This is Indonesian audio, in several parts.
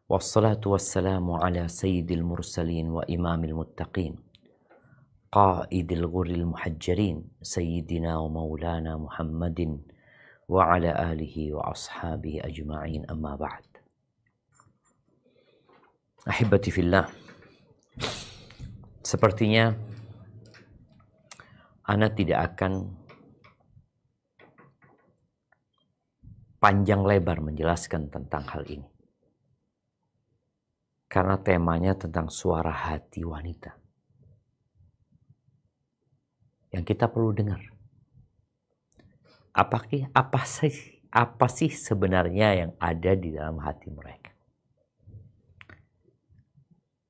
Wassalatu wassalamu ala sayyidil mursalin wa imamil muttaqin qaidil ghurril muhajjalin sayyidina wa maulana Muhammadin wa ala alihi wa ashabihi ajma'in, amma ba'd. Ahibati fillah, sepertinya ana tidak akan panjang lebar menjelaskan tentang hal ini, karena temanya tentang suara hati wanita yang kita perlu dengar. Apa sih sebenarnya yang ada di dalam hati mereka?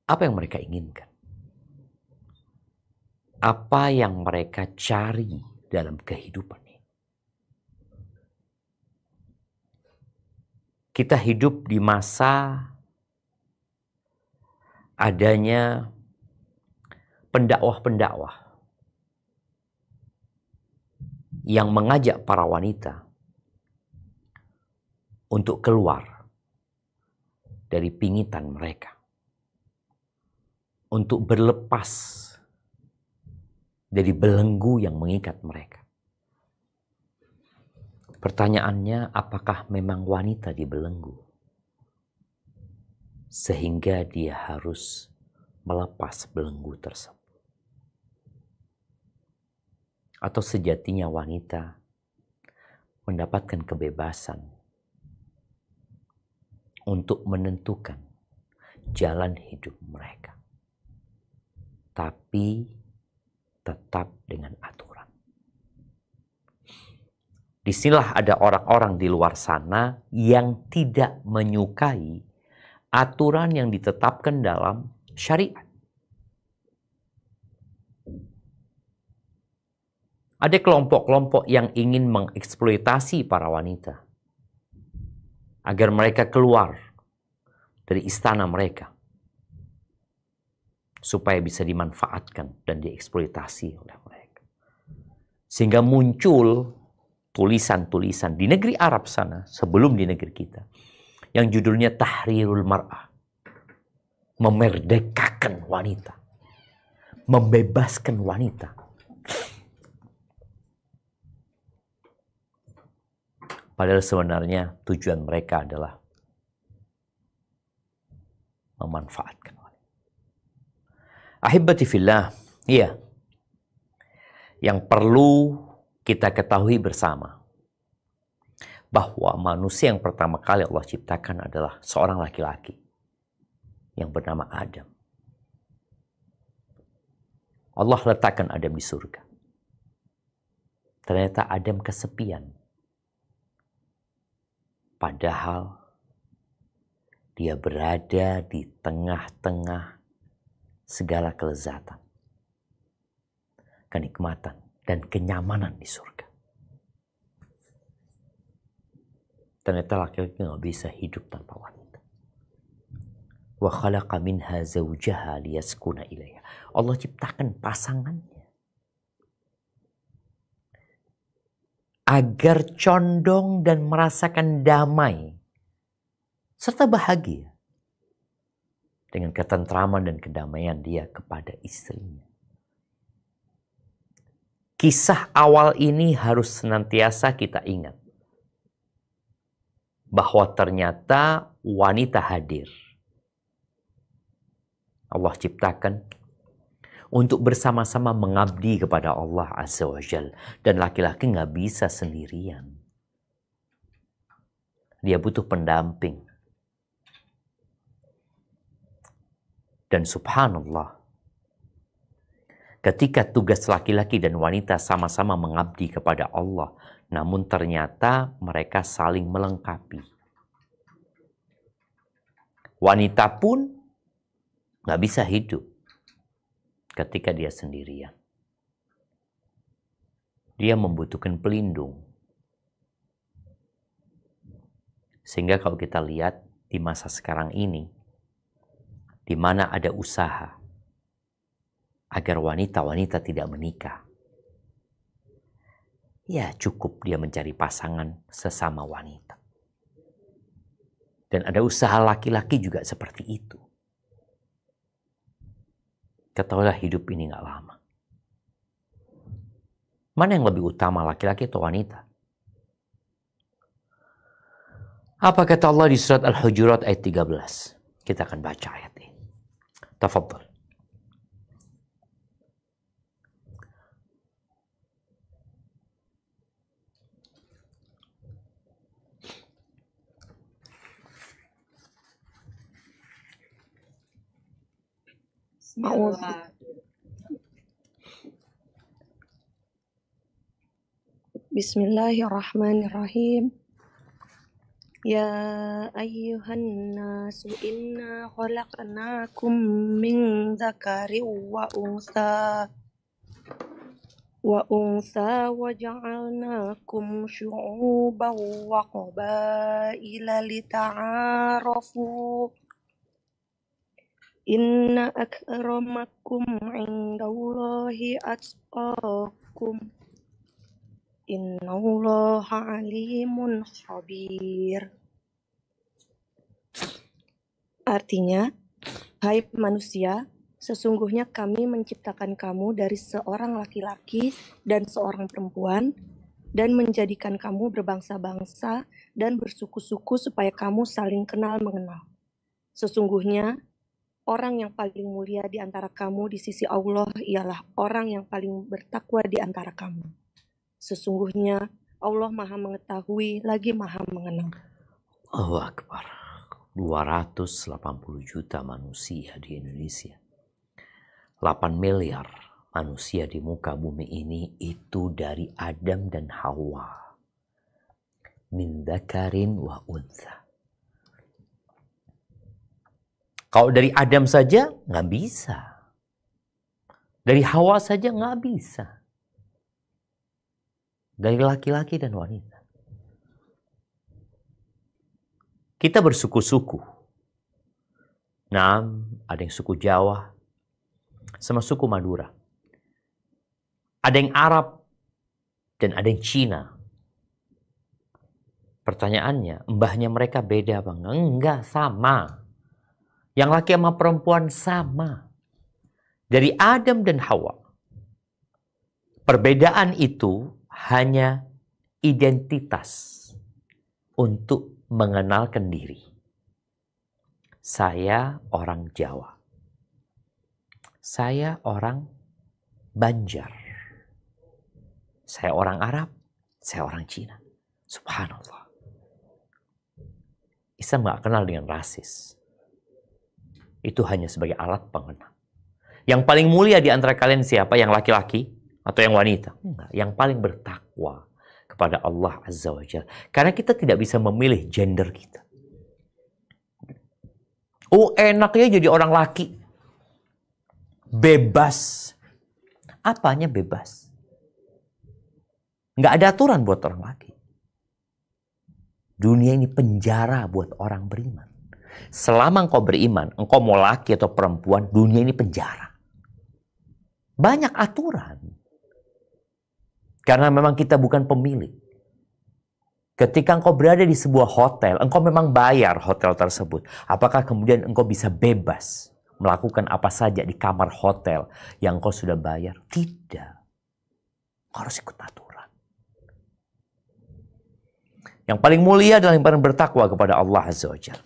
Apa yang mereka inginkan? Apa yang mereka cari dalam kehidupan ini? Kita hidup di masa adanya pendakwah-pendakwah yang mengajak para wanita untuk keluar dari pingitan mereka, untuk berlepas dari belenggu yang mengikat mereka. Pertanyaannya, apakah memang wanita dibelenggu sehingga dia harus melepas belenggu tersebut? Atau sejatinya wanita mendapatkan kebebasan untuk menentukan jalan hidup mereka, tapi tetap dengan aturan. Disinilah ada orang-orang di luar sana yang tidak menyukai aturan yang ditetapkan dalam syariat. Ada kelompok-kelompok yang ingin mengeksploitasi para wanita agar mereka keluar dari istana mereka supaya bisa dimanfaatkan dan dieksploitasi oleh mereka. Sehingga muncul tulisan-tulisan di negeri Arab sana sebelum di negeri kita yang judulnya Tahrirul Mar'ah, memerdekakan wanita, membebaskan wanita. Padahal sebenarnya tujuan mereka adalah memanfaatkan wanita. Ahibati fillah, iya, yang perlu kita ketahui bersama bahwa manusia yang pertama kali Allah ciptakan adalah seorang laki-laki yang bernama Adam. Allah letakkan Adam di surga. Ternyata Adam kesepian. Padahal dia berada di tengah-tengah segala kelezatan, kenikmatan, dan kenyamanan di surga. Ternyata laki-laki nggak bisa hidup tanpa wanita. Wa khalaqa minha zawjaha liyaskuna ilaiha. Allah ciptakan pasangannya agar condong dan merasakan damai serta bahagia dengan ketentraman dan kedamaian dia kepada istrinya. Kisah awal ini harus senantiasa kita ingat bahwa ternyata wanita hadir. Allah ciptakan untuk bersama-sama mengabdi kepada Allah Azza wa Jalla. Dan laki-laki nggak bisa sendirian. Dia butuh pendamping. Dan subhanallah, ketika tugas laki-laki dan wanita sama-sama mengabdi kepada Allah, namun ternyata mereka saling melengkapi. Wanita pun nggak bisa hidup ketika dia sendirian. Dia membutuhkan pelindung. Sehingga kalau kita lihat di masa sekarang ini, di mana ada usaha agar wanita-wanita tidak menikah, ya cukup dia mencari pasangan sesama wanita. Dan ada usaha laki-laki juga seperti itu. Ketahuilah hidup ini gak lama. Mana yang lebih utama, laki-laki atau wanita? Apa kata Allah di surat Al-Hujurat ayat 13? Kita akan baca ayat ini. Tafadhal. Bismillahirrahmanirrahim. Ya ayyuhan nasu inna khalaqnakum min dzakarin wa untha wa ja'alnakum syu'uban wa qabaila lita'arafu. Inna akramakum indallahi atqakum. Innallaha alimun khabir. Artinya, hai manusia, sesungguhnya kami menciptakan kamu dari seorang laki-laki dan seorang perempuan, dan menjadikan kamu berbangsa-bangsa dan bersuku-suku supaya kamu saling kenal mengenal. Sesungguhnya, orang yang paling mulia di antara kamu di sisi Allah ialah orang yang paling bertakwa di antara kamu. Sesungguhnya Allah Maha Mengetahui lagi Maha Mengenal. Allahu Akbar. 280 juta manusia di Indonesia. 8 miliar manusia di muka bumi ini itu dari Adam dan Hawa. Min dzakarin wa untha. Kalau dari Adam saja nggak bisa. Dari Hawa saja nggak bisa. Dari laki-laki dan wanita. Kita bersuku-suku. Nah, ada yang suku Jawa sama suku Madura. Ada yang Arab dan ada yang Cina. Pertanyaannya, mbahnya mereka beda apa enggak? Enggak, sama. Yang laki sama perempuan sama. Dari Adam dan Hawa. Perbedaan itu hanya identitas untuk mengenalkan diri. Saya orang Jawa. Saya orang Banjar. Saya orang Arab. Saya orang Cina. Subhanallah. Islam gak kenal dengan rasis. Itu hanya sebagai alat pengenal. Yang paling mulia di antara kalian siapa? Yang laki-laki? Atau yang wanita? Enggak, yang paling bertakwa kepada Allah Azza wa Jalla. Karena kita tidak bisa memilih gender kita. Oh, enaknya jadi orang laki. Bebas. Apanya bebas? Enggak ada aturan buat orang laki. Dunia ini penjara buat orang beriman. Selama engkau beriman, engkau mau laki atau perempuan, dunia ini penjara. Banyak aturan. Karena memang kita bukan pemilik. Ketika engkau berada di sebuah hotel, engkau memang bayar hotel tersebut. Apakah kemudian engkau bisa bebas melakukan apa saja di kamar hotel yang engkau sudah bayar? Tidak. Engkau harus ikut aturan. Yang paling mulia adalah yang paling bertakwa kepada Allah Azza wa Jalla.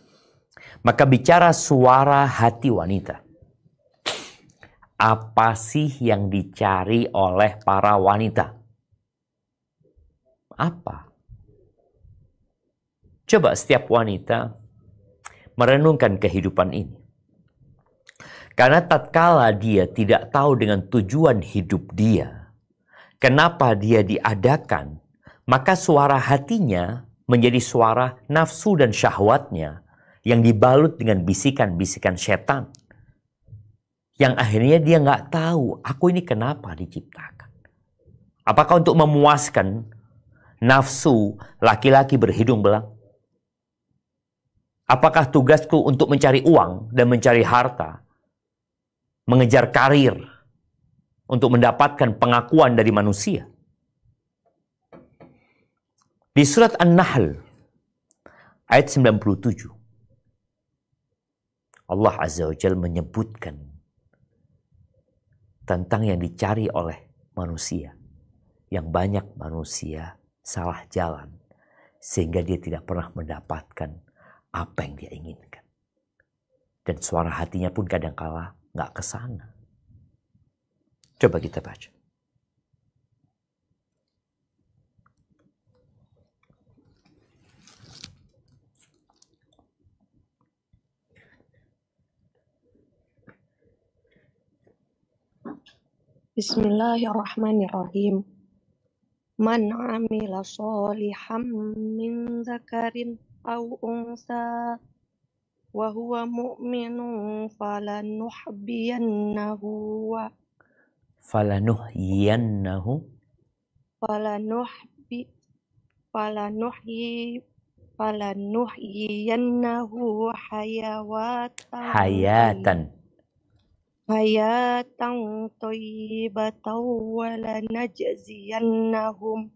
Maka bicara suara hati wanita. Apa sih yang dicari oleh para wanita? Apa? Coba setiap wanita merenungkan kehidupan ini. Karena tatkala dia tidak tahu dengan tujuan hidup dia, kenapa dia diadakan, maka suara hatinya menjadi suara nafsu dan syahwatnya yang dibalut dengan bisikan-bisikan setan. Yang akhirnya dia nggak tahu, aku ini kenapa diciptakan. Apakah untuk memuaskan nafsu laki-laki berhidung belang? Apakah tugasku untuk mencari uang dan mencari harta? Mengejar karir untuk mendapatkan pengakuan dari manusia? Di surat An-Nahl ayat 97. Allah Azza wa Jalla menyebutkan tentang yang dicari oleh manusia. Yang banyak manusia salah jalan sehingga dia tidak pernah mendapatkan apa yang dia inginkan. Dan suara hatinya pun kadangkala nggak ke sana. Coba kita baca. Bismillahirrahmanirrahim. Man amila sholihan min zakarin aw unsa wa huwa mu'minun falanuhyiyannahu hayatan thayyibatan wa lanajziyannahum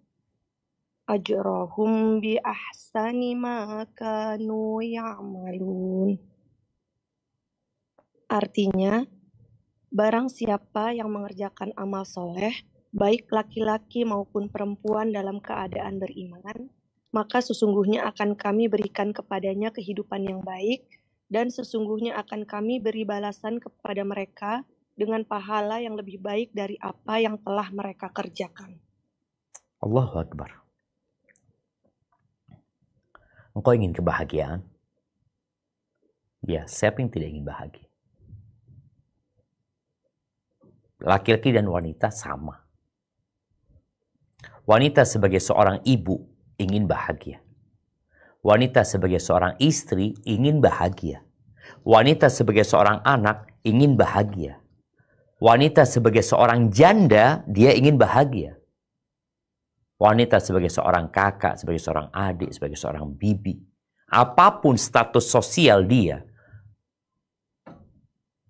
ajrahum bi ahsani ma kanu ya'malun. Artinya, barang siapa yang mengerjakan amal soleh, baik laki-laki maupun perempuan dalam keadaan beriman, maka sesungguhnya akan kami berikan kepadanya kehidupan yang baik, dan sesungguhnya akan kami beri balasan kepada mereka dengan pahala yang lebih baik dari apa yang telah mereka kerjakan. Allahu Akbar. Engkau ingin kebahagiaan? Ya, siapa yang tidak ingin bahagia? Laki-laki dan wanita sama. Wanita sebagai seorang ibu ingin bahagia. Wanita sebagai seorang istri ingin bahagia. Wanita sebagai seorang anak ingin bahagia. Wanita sebagai seorang janda, dia ingin bahagia. Wanita sebagai seorang kakak, sebagai seorang adik, sebagai seorang bibi. Apapun status sosial dia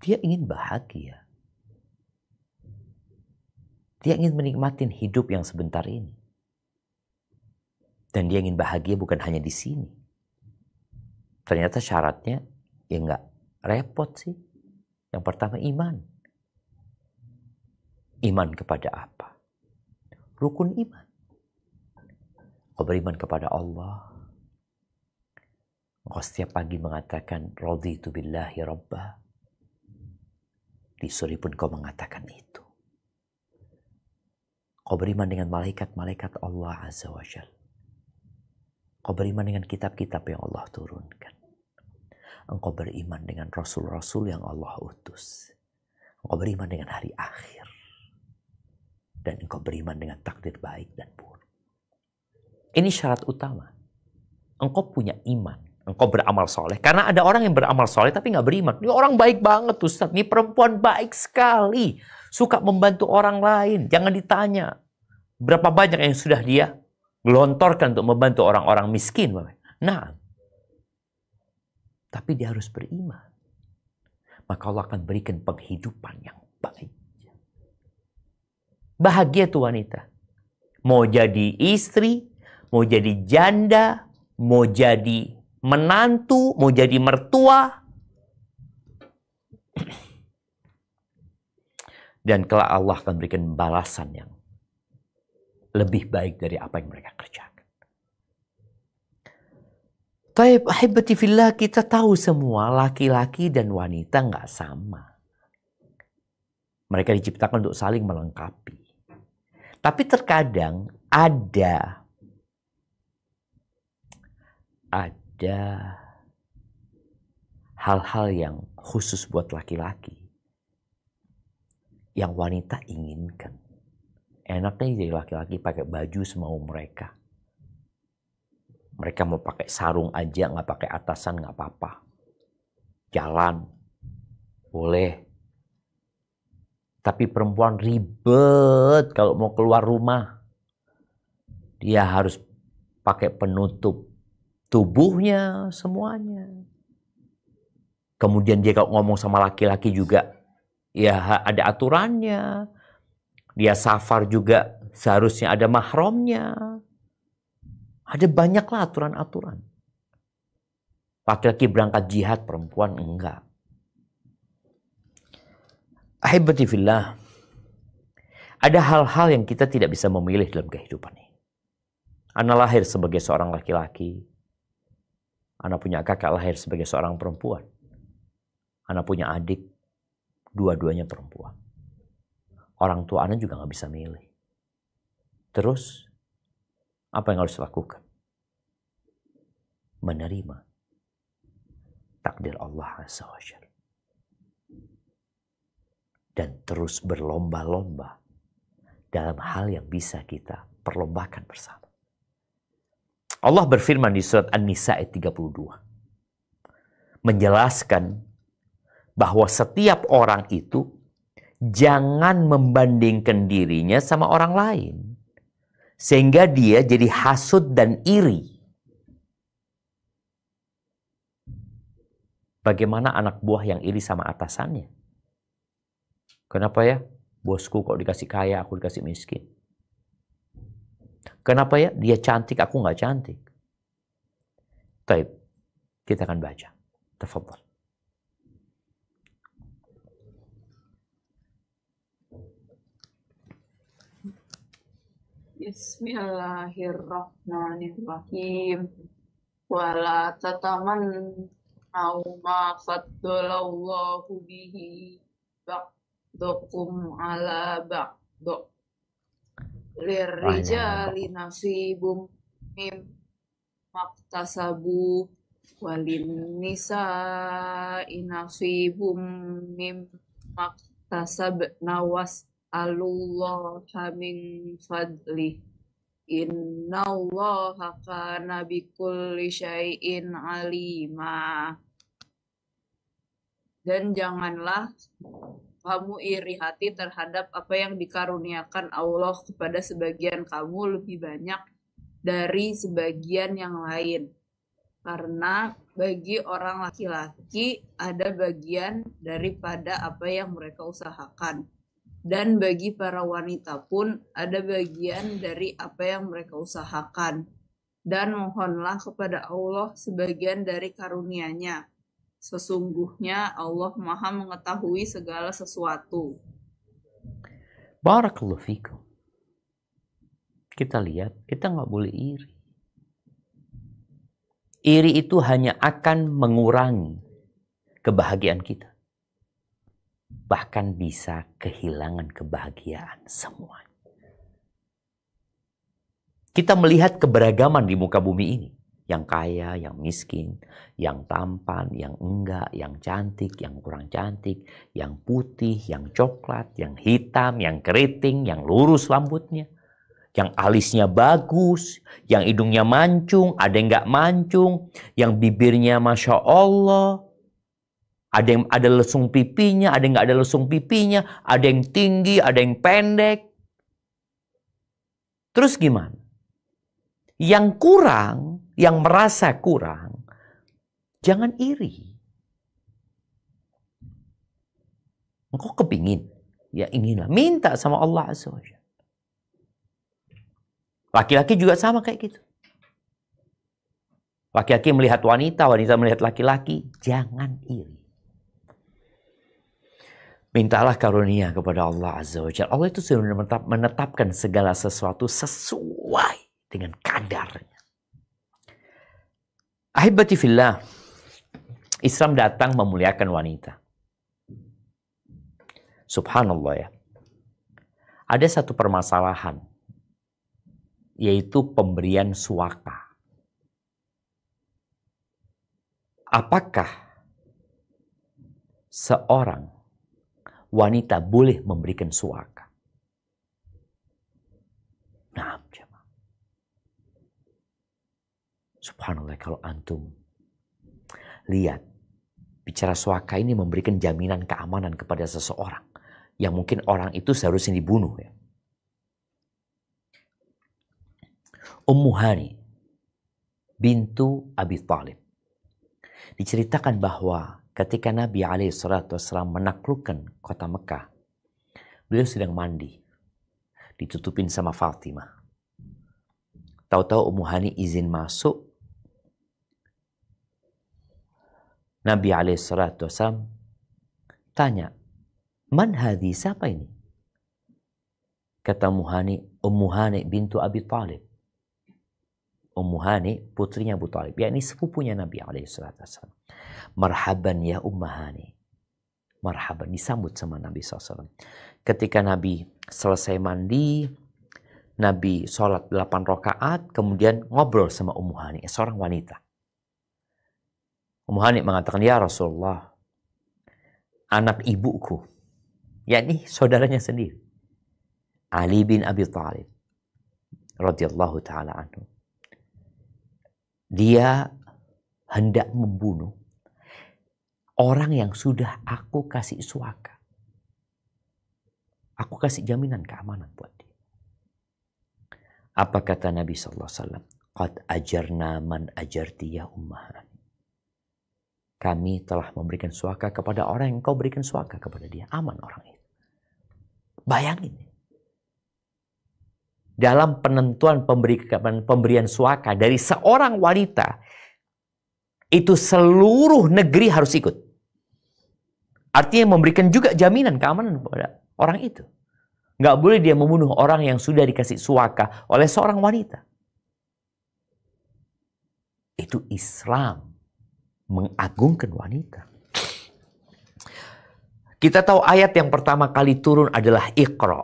ingin bahagia. Dia ingin menikmati hidup yang sebentar ini. Dan dia ingin bahagia bukan hanya di sini. Ternyata syaratnya ya nggak repot sih. Yang pertama iman. Iman kepada apa? Rukun iman. Kau beriman kepada Allah. Kau setiap pagi mengatakan raditu billahi rabbah. Di sore pun kau mengatakan itu. Kau beriman dengan malaikat-malaikat Allah Azza wa Jalla. Kau beriman dengan kitab-kitab yang Allah turunkan. Engkau beriman dengan rasul-rasul yang Allah utus. Engkau beriman dengan hari akhir. Dan engkau beriman dengan takdir baik dan buruk. Ini syarat utama. Engkau punya iman. Engkau beramal soleh. Karena ada orang yang beramal soleh tapi gak beriman. Ini orang baik banget Ustaz. Ini perempuan baik sekali. Suka membantu orang lain. Jangan ditanya. Berapa banyak yang sudah dia gelontorkan untuk membantu orang-orang miskin. Nah, tapi dia harus beriman. Maka Allah akan berikan penghidupan yang baik. Bahagia tuh wanita. Mau jadi istri, mau jadi janda, mau jadi menantu, mau jadi mertua. Dan kelak Allah akan berikan balasan yang lebih baik dari apa yang mereka kerjakan. Taib ahibati fillah, kita tahu semua laki-laki dan wanita nggak sama. Mereka diciptakan untuk saling melengkapi. Tapi terkadang ada hal-hal yang khusus buat laki-laki yang wanita inginkan. Enaknya jadi laki-laki pakai baju semau mereka. Mereka mau pakai sarung aja, nggak pakai atasan nggak apa-apa. Jalan, boleh. Tapi perempuan ribet kalau mau keluar rumah. Dia harus pakai penutup tubuhnya semuanya. Kemudian dia kalau ngomong sama laki-laki juga, ya ada aturannya. Dia safar juga seharusnya ada mahramnya. Ada banyaklah aturan-aturan. Laki-laki berangkat jihad, perempuan enggak. Ahibati fillah, ada hal-hal yang kita tidak bisa memilih dalam kehidupan ini. Ana lahir sebagai seorang laki-laki. Ana punya kakak lahir sebagai seorang perempuan. Ana punya adik, dua-duanya perempuan. Orang tua Ana juga gak bisa milih. Terus, apa yang harus lakukan? Menerima takdir Allah Azza wa Jalla. Dan terus berlomba-lomba dalam hal yang bisa kita perlombakan bersama. Allah berfirman di surat An-Nisa ayat 32. Menjelaskan bahwa setiap orang itu jangan membandingkan dirinya sama orang lain. Sehingga dia jadi hasud dan iri. Bagaimana anak buah yang iri sama atasannya? Kenapa ya? Bosku kok dikasih kaya, aku dikasih miskin. Kenapa ya? Dia cantik, aku nggak cantik. Taib, kita akan baca. Tafadhal. Bismillahirrahmanirrahim. Wala tatamannaw ma faddalallahu bihi ba'dakum ala ba'd. Lirrijali nasibum mimma iktasabu walin nisa'i nasibum mimma iktasabna was'alullaha min fadlih. Innallaha kana bikulli syai'in alima. Dan janganlah kamu iri hati terhadap apa yang dikaruniakan Allah kepada sebagian kamu lebih banyak dari sebagian yang lain. Karena bagi orang laki-laki ada bagian daripada apa yang mereka usahakan. Dan bagi para wanita pun ada bagian dari apa yang mereka usahakan. Dan mohonlah kepada Allah sebagian dari karunia-Nya. Sesungguhnya Allah Maha mengetahui segala sesuatu. Barakallahu fikum. Kita lihat, kita nggak boleh iri. Iri itu hanya akan mengurangi kebahagiaan kita. Bahkan bisa kehilangan kebahagiaan semua. Kita melihat keberagaman di muka bumi ini. Yang kaya, yang miskin, yang tampan, yang enggak, yang cantik, yang kurang cantik, yang putih, yang coklat, yang hitam, yang keriting, yang lurus rambutnya, yang alisnya bagus, yang hidungnya mancung, ada yang enggak mancung, yang bibirnya Masya Allah, ada yang ada lesung pipinya, ada yang enggak ada lesung pipinya, ada yang tinggi, ada yang pendek. Terus gimana? Yang kurang, yang merasa kurang, jangan iri. Engkau kepingin, ya inginlah. Minta sama Allah Azza wa Jalla. Laki-laki juga sama kayak gitu. Laki-laki melihat wanita, wanita melihat laki-laki, jangan iri. Mintalah karunia kepada Allah Azza wa Jalla. Allah itu sudah menetapkan segala sesuatu sesuai dengan kadarnya. Ahibati fillah, Islam datang memuliakan wanita. Subhanallah ya. Ada satu permasalahan, yaitu pemberian suaka. Apakah seorang wanita boleh memberikan suaka? Nah, subhanallah, kalau antum lihat, bicara suaka ini memberikan jaminan keamanan kepada seseorang yang mungkin orang itu seharusnya dibunuh ya. Ummu Hani bintu Abi Thalib diceritakan bahwa ketika Nabi SAW menaklukkan kota Mekah, beliau sedang mandi, ditutupin sama Fatimah. Tahu-tahu Ummu Hani izin masuk. Nabi SAW tanya, Man hadhi, siapa ini? Kata Ummu Hani bintu Abi Talib. Ummu Hani putrinya Abu Talib, yakni sepupunya Nabi SAW. Marhaban ya Ummu Hani. Marhaban, disambut sama Nabi SAW. Ketika Nabi selesai mandi, Nabi sholat 8 rakaat, kemudian ngobrol sama Ummu Hani, seorang wanita. Ummu Hani mengatakan, ya Rasulullah, anak ibuku, yakni saudaranya sendiri, Ali bin Abi Talib, radhiyallahu ta'ala anhu, dia hendak membunuh orang yang sudah aku kasih suaka. Aku kasih jaminan keamanan buat dia. Apa kata Nabi SAW? Qad ajarna man ajarti ya Ummah. Kami telah memberikan suaka kepada orang yang kau berikan suaka kepada dia. Aman orang itu. Bayangin. Dalam penentuan pemberian suaka dari seorang wanita, itu seluruh negeri harus ikut. Artinya memberikan juga jaminan keamanan kepada orang itu. Nggak boleh dia membunuh orang yang sudah dikasih suaka oleh seorang wanita. Itu Islam mengagungkan wanita. Kita tahu ayat yang pertama kali turun adalah Iqra.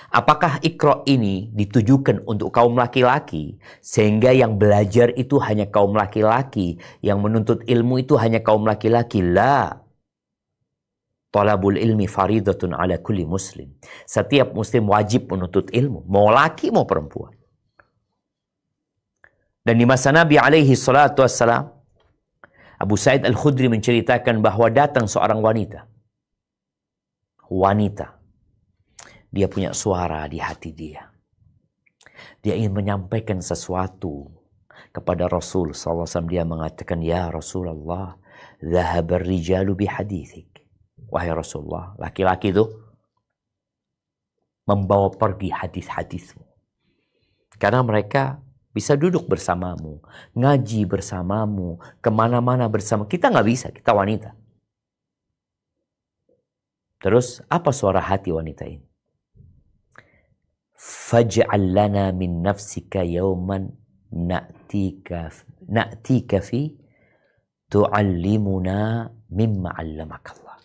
Apakah Iqra ini ditujukan untuk kaum laki-laki sehingga yang belajar itu hanya kaum laki-laki, yang menuntut ilmu itu hanya kaum laki-laki? La. Talabul ilmi faridatun ala kulli muslim. Setiap muslim wajib menuntut ilmu, mau laki mau perempuan. Dan di masa Nabi alaihi salatu wassalam, Abu Sa'id Al-Khudri menceritakan bahwa datang seorang wanita. Dia punya suara di hati dia. Dia ingin menyampaikan sesuatu kepada Rasul SAW. Dia mengatakan, ya Rasulullah, dhahabar rijalu bihadithik. Wahai Rasulullah, laki-laki itu membawa pergi hadis-hadismu. Karena mereka bisa duduk bersamamu, ngaji bersamamu, kemana-mana bersama. Kita nggak bisa, kita wanita. Terus apa suara hati wanita ini? Faj'al lana min nafsika yawman na'tika fi tu'allimuna mimma 'allamakallah.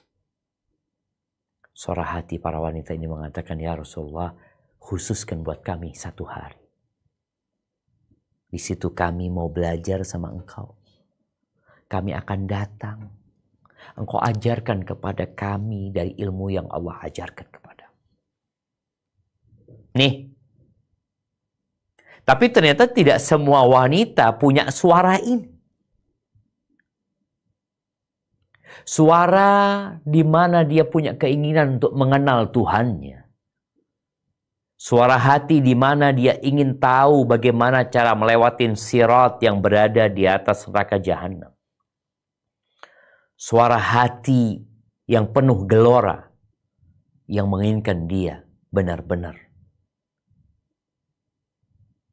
Suara hati para wanita ini mengatakan, ya Rasulullah, khususkan buat kami satu hari. Di situ kami mau belajar sama engkau. Kami akan datang. Engkau ajarkan kepada kami dari ilmu yang Allah ajarkan kepada. Nih. Tapi ternyata tidak semua wanita punya suara ini. Suara di mana dia punya keinginan untuk mengenal Tuhannya. Suara hati di mana dia ingin tahu bagaimana cara melewati sirat yang berada di atas neraka jahanam. Suara hati yang penuh gelora yang menginginkan dia benar-benar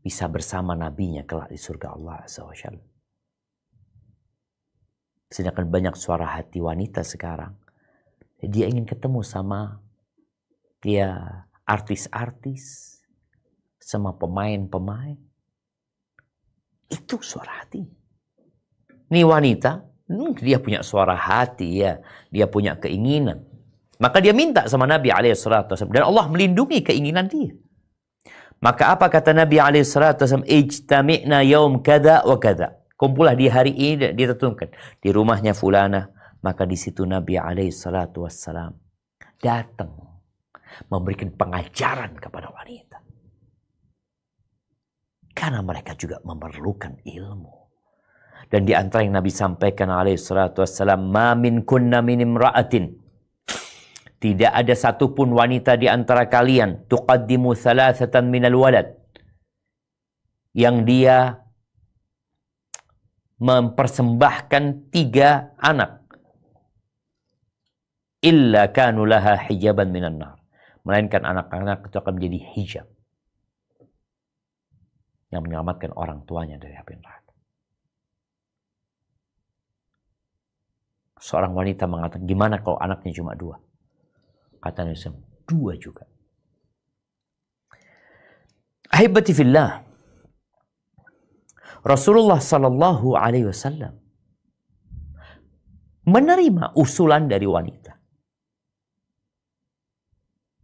bisa bersama nabinya kelak di surga Allah Azza wa Jalla. Sedangkan banyak suara hati wanita sekarang, dia ingin ketemu sama dia artis-artis, sama pemain-pemain. Itu suara hati. Ini wanita, dia punya suara hati ya, dia punya keinginan. Maka dia minta sama Nabi SAW, dan Allah melindungi keinginan dia. Maka apa kata Nabi SAW? Ijtami'na yaum kada wa kada. Kumpullah di hari ini, ditentukan di rumahnya fulana. Maka di situ Nabi SAW datang memberikan pengajaran kepada wanita. Karena mereka juga memerlukan ilmu. Dan di antara yang Nabi sampaikan SAW, ma min kunna min imra'atin. Tidak ada satupun wanita di antara kalian tuqaddimu thalathatan minal walad, yang dia mempersembahkan 3 anak, illa kanu laha hijaban minan nar, melainkan anak-anak itu akan menjadi hijab yang menyelamatkan orang tuanya dari api neraka. Seorang wanita mengatakan, gimana kalau anaknya cuma 2? Kata Nabi SAW, 2 juga. Ahibati fillah, Rasulullah Sallallahu Alaihi Wasallam menerima usulan dari wanita.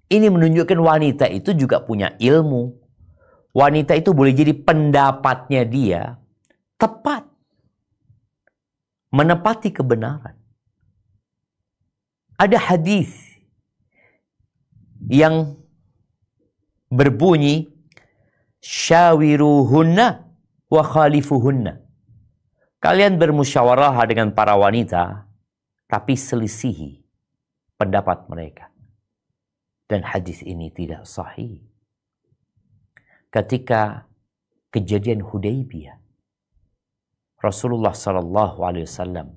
Ini menunjukkan wanita itu juga punya ilmu. Wanita itu boleh jadi pendapatnya dia tepat, menepati kebenaran. Ada hadis yang berbunyi, syawiruhunna wa khalifuhunna. Kalian bermusyawarah dengan para wanita, tapi selisihi pendapat mereka. Dan hadis ini tidak sahih. Ketika kejadian Hudaybiyah, Rasulullah SAW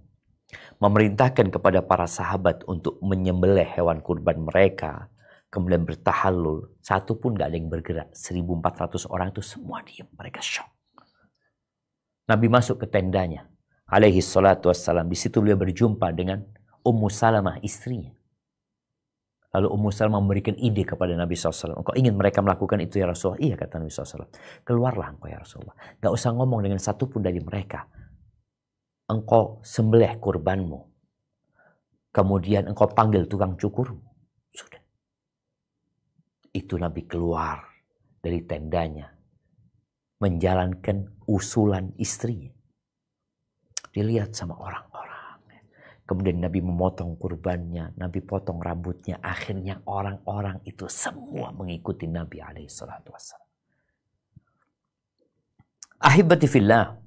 memerintahkan kepada para sahabat untuk menyembelih hewan kurban mereka, kemudian bertahallul. Satu pun gak ada yang bergerak. 1.400 orang itu semua diam. Mereka syok. Nabi masuk ke tendanya, alaihi salatu wassalam. Di situ beliau berjumpa dengan Ummu Salamah, istrinya. Lalu Ummu Salamah memberikan ide kepada Nabi SAW. Engkau ingin mereka melakukan itu ya Rasulullah? Iya, kata Nabi SAW. Keluarlah engkau ya Rasulullah. Gak usah ngomong dengan satu pun dari mereka. Engkau sembelih kurbanmu. Kemudian engkau panggil tukang cukurmu. Sudah. Itu Nabi keluar dari tendanya, menjalankan usulan istrinya. Dilihat sama orang-orang. Kemudian Nabi memotong kurbannya, Nabi potong rambutnya. Akhirnya orang-orang itu semua mengikuti Nabi alaihissalatu wassalam. Ahibati fillah,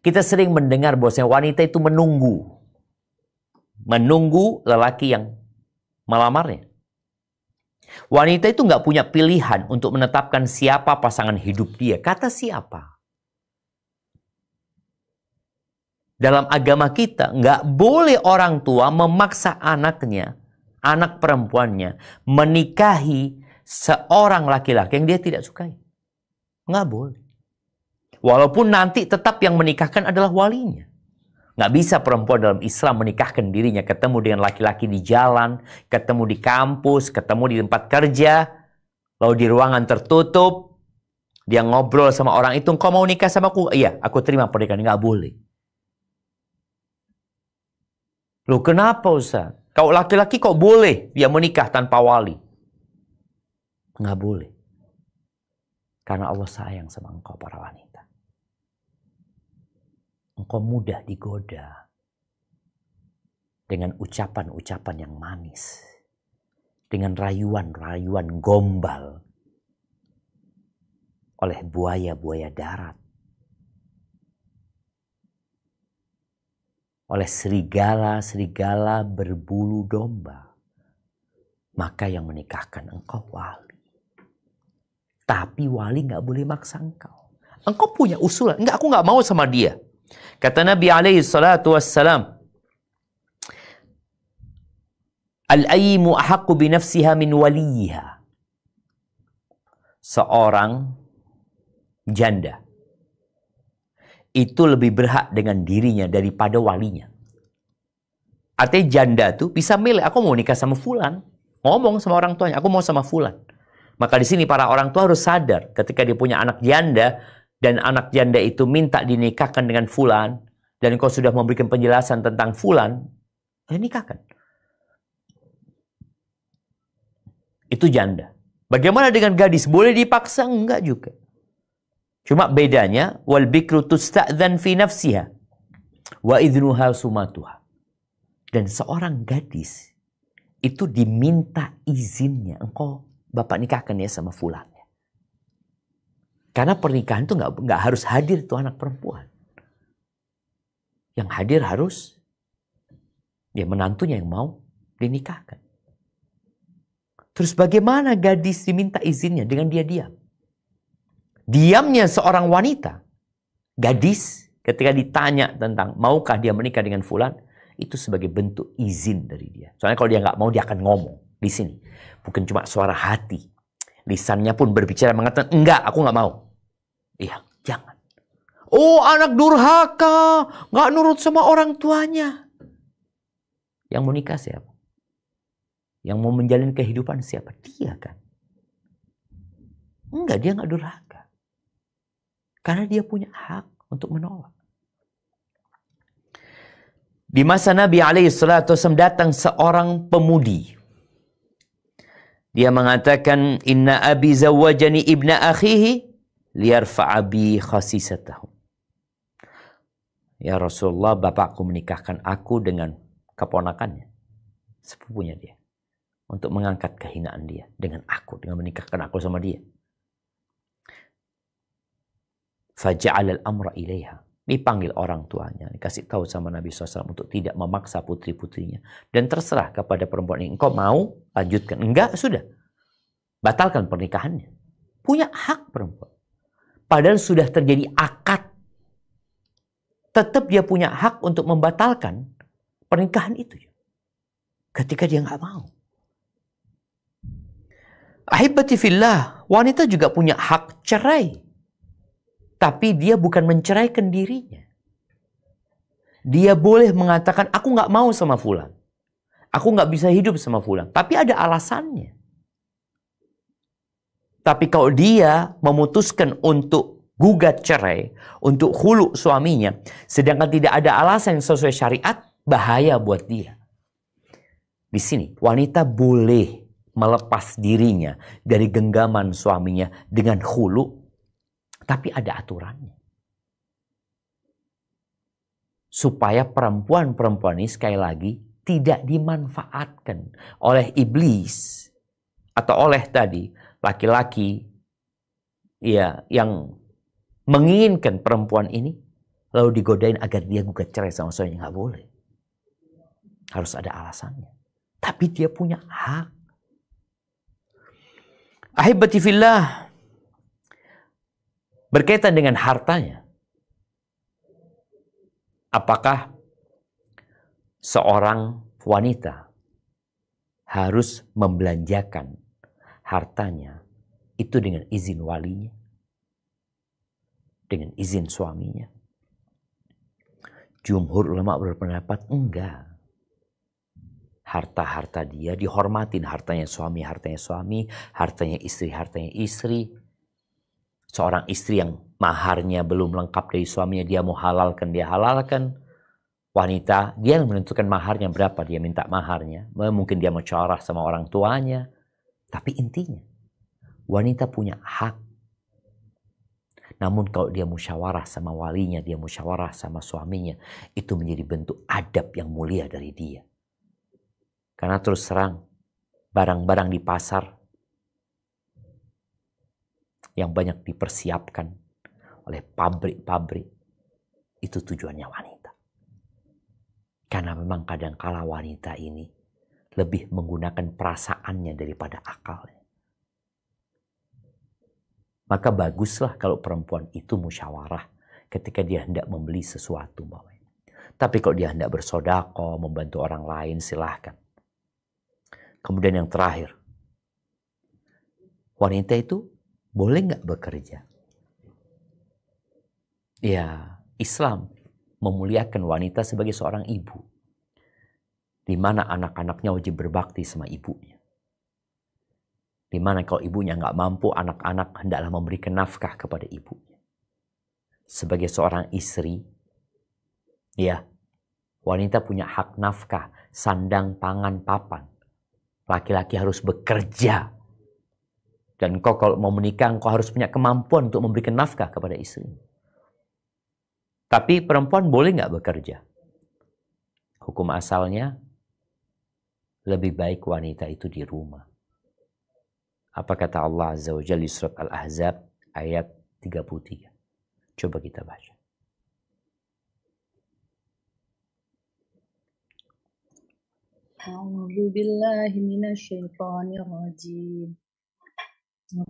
kita sering mendengar bahwasanya wanita itu menunggu lelaki yang melamarnya. Wanita itu nggak punya pilihan untuk menetapkan siapa pasangan hidup dia. Kata siapa? Dalam agama kita, nggak boleh orang tua memaksa anaknya, anak perempuannya, menikahi seorang laki-laki yang dia tidak sukai. Nggak boleh. Walaupun nanti tetap yang menikahkan adalah walinya. Nggak bisa perempuan dalam Islam menikahkan dirinya, ketemu dengan laki-laki di jalan, ketemu di kampus, ketemu di tempat kerja, lalu di ruangan tertutup, dia ngobrol sama orang itu, engkau mau nikah sama aku? Iya, aku terima pernikahan. Nggak boleh. Loh kenapa Ustaz? Kalau laki-laki kok boleh dia menikah tanpa wali? Nggak boleh. Karena Allah sayang sama engkau para wanita. Engkau mudah digoda dengan ucapan-ucapan yang manis. Dengan rayuan-rayuan gombal oleh buaya-buaya darat. Oleh serigala-serigala berbulu domba. Maka yang menikahkan engkau wali. Tapi wali gak boleh maksa engkau. Engkau punya usulan. Enggak, aku gak mau sama dia. Kata Nabi alaihi salatu wassalam, al-ayyimu ahaqqu binafsiha min waliyiha. Seorang janda itu lebih berhak dengan dirinya daripada walinya. Artinya janda tuh bisa milih, aku mau nikah sama fulan. Ngomong sama orang tuanya, aku mau sama fulan. Maka di sini para orang tua harus sadar ketika dia punya anak janda dan anak janda itu minta dinikahkan dengan fulan dan kau sudah memberikan penjelasan tentang fulan, nikahkan. Itu janda. Bagaimana dengan gadis? Boleh dipaksa? Enggak juga. Cuma bedanya, wal bikru tusta'dzan fi nafsiha wa idnuha sumatuha. Dan seorang gadis itu diminta izinnya. Engkau bapak nikahkan ya sama fulan. Karena pernikahan itu nggak harus hadir tuh anak perempuan. Yang hadir harus dia menantunya yang mau dinikahkan. Terus bagaimana gadis diminta izinnya dengan dia diam? Diamnya seorang wanita, gadis, ketika ditanya tentang maukah dia menikah dengan fulan, itu sebagai bentuk izin dari dia. Soalnya kalau dia nggak mau, dia akan ngomong di sini. Bukan cuma suara hati. Lisannya pun berbicara mengatakan, enggak, aku nggak mau. Iya, jangan. Oh, anak durhaka, nggak nurut sama orang tuanya. Yang mau nikah siapa? Yang mau menjalin kehidupan siapa? Dia kan. Enggak, dia enggak durhaka. Karena dia punya hak untuk menolak. Di masa Nabi SAW datang seorang pemudi. Dia mengatakan, Inna abi zawajani ibna akhihi liyarfa'a bi khasisatahu. Ya Rasulullah, bapakku menikahkan aku dengan keponakannya, sepupunya dia, untuk mengangkat kehinaan dia dengan aku, dengan menikahkan aku sama dia. Faja'al al-amra ilaiha. Dipanggil orang tuanya, dikasih tahu sama Nabi SAW untuk tidak memaksa putri-putrinya. Dan terserah kepada perempuan ini, engkau mau lanjutkan, enggak, sudah. Batalkan pernikahannya. Punya hak perempuan. Padahal sudah terjadi akad. Tetap dia punya hak untuk membatalkan pernikahan itu. Ketika dia nggak mau. Ahibati fillah, wanita juga punya hak cerai. Tapi dia bukan menceraikan dirinya. Dia boleh mengatakan, aku nggak mau sama fulan. Aku nggak bisa hidup sama fulan. Tapi ada alasannya. Tapi kalau dia memutuskan untuk gugat cerai, untuk khulu suaminya, sedangkan tidak ada alasan yang sesuai syariat, bahaya buat dia. Di sini, wanita boleh melepas dirinya dari genggaman suaminya dengan khulu, tapi ada aturannya. Supaya perempuan-perempuan ini sekali lagi tidak dimanfaatkan oleh iblis atau oleh tadi laki-laki ya yang menginginkan perempuan ini lalu digodain agar dia gugat cerai sama suaminya. Nggak boleh. Harus ada alasannya. Tapi dia punya hak. Ahibati fillah, berkaitan dengan hartanya. Apakah seorang wanita harus membelanjakan hartanya itu dengan izin walinya? Dengan izin suaminya? Jumhur ulama berpendapat enggak. Harta-harta dia dihormatin. Hartanya suami, hartanya istri. Seorang istri yang maharnya belum lengkap dari suaminya, dia mau halalkan, dia halalkan. Wanita, dia yang menentukan maharnya berapa, dia minta maharnya. Mungkin dia musyawarah sama orang tuanya. Tapi intinya, wanita punya hak. Namun kalau dia musyawarah sama walinya, dia musyawarah sama suaminya, itu menjadi bentuk adab yang mulia dari dia. Karena terus terang, barang-barang di pasar yang banyak dipersiapkan oleh pabrik-pabrik, itu tujuannya wanita. Karena memang kadang-kala wanita ini lebih menggunakan perasaannya daripada akalnya. Maka baguslah kalau perempuan itu musyawarah ketika dia hendak membeli sesuatu. Tapi kalau dia hendak bersedekah, membantu orang lain, silahkan. Kemudian yang terakhir, wanita itu boleh nggak bekerja? Ya, Islam memuliakan wanita sebagai seorang ibu. Di mana anak-anaknya wajib berbakti sama ibunya. Di mana kalau ibunya nggak mampu, anak-anak hendaklah memberikan nafkah kepada ibunya. Sebagai seorang istri, ya, wanita punya hak nafkah, sandang, pangan, papan. Laki-laki harus bekerja. Dan kau kalau mau menikah, kau harus punya kemampuan untuk memberikan nafkah kepada istri. Tapi perempuan boleh nggak bekerja? Hukum asalnya, lebih baik wanita itu di rumah. Apa kata Allah Azza wa Jalla di surat Al-Ahzab ayat 33. Coba kita baca. A'udzu billahi minasyaitonir rajim. Wa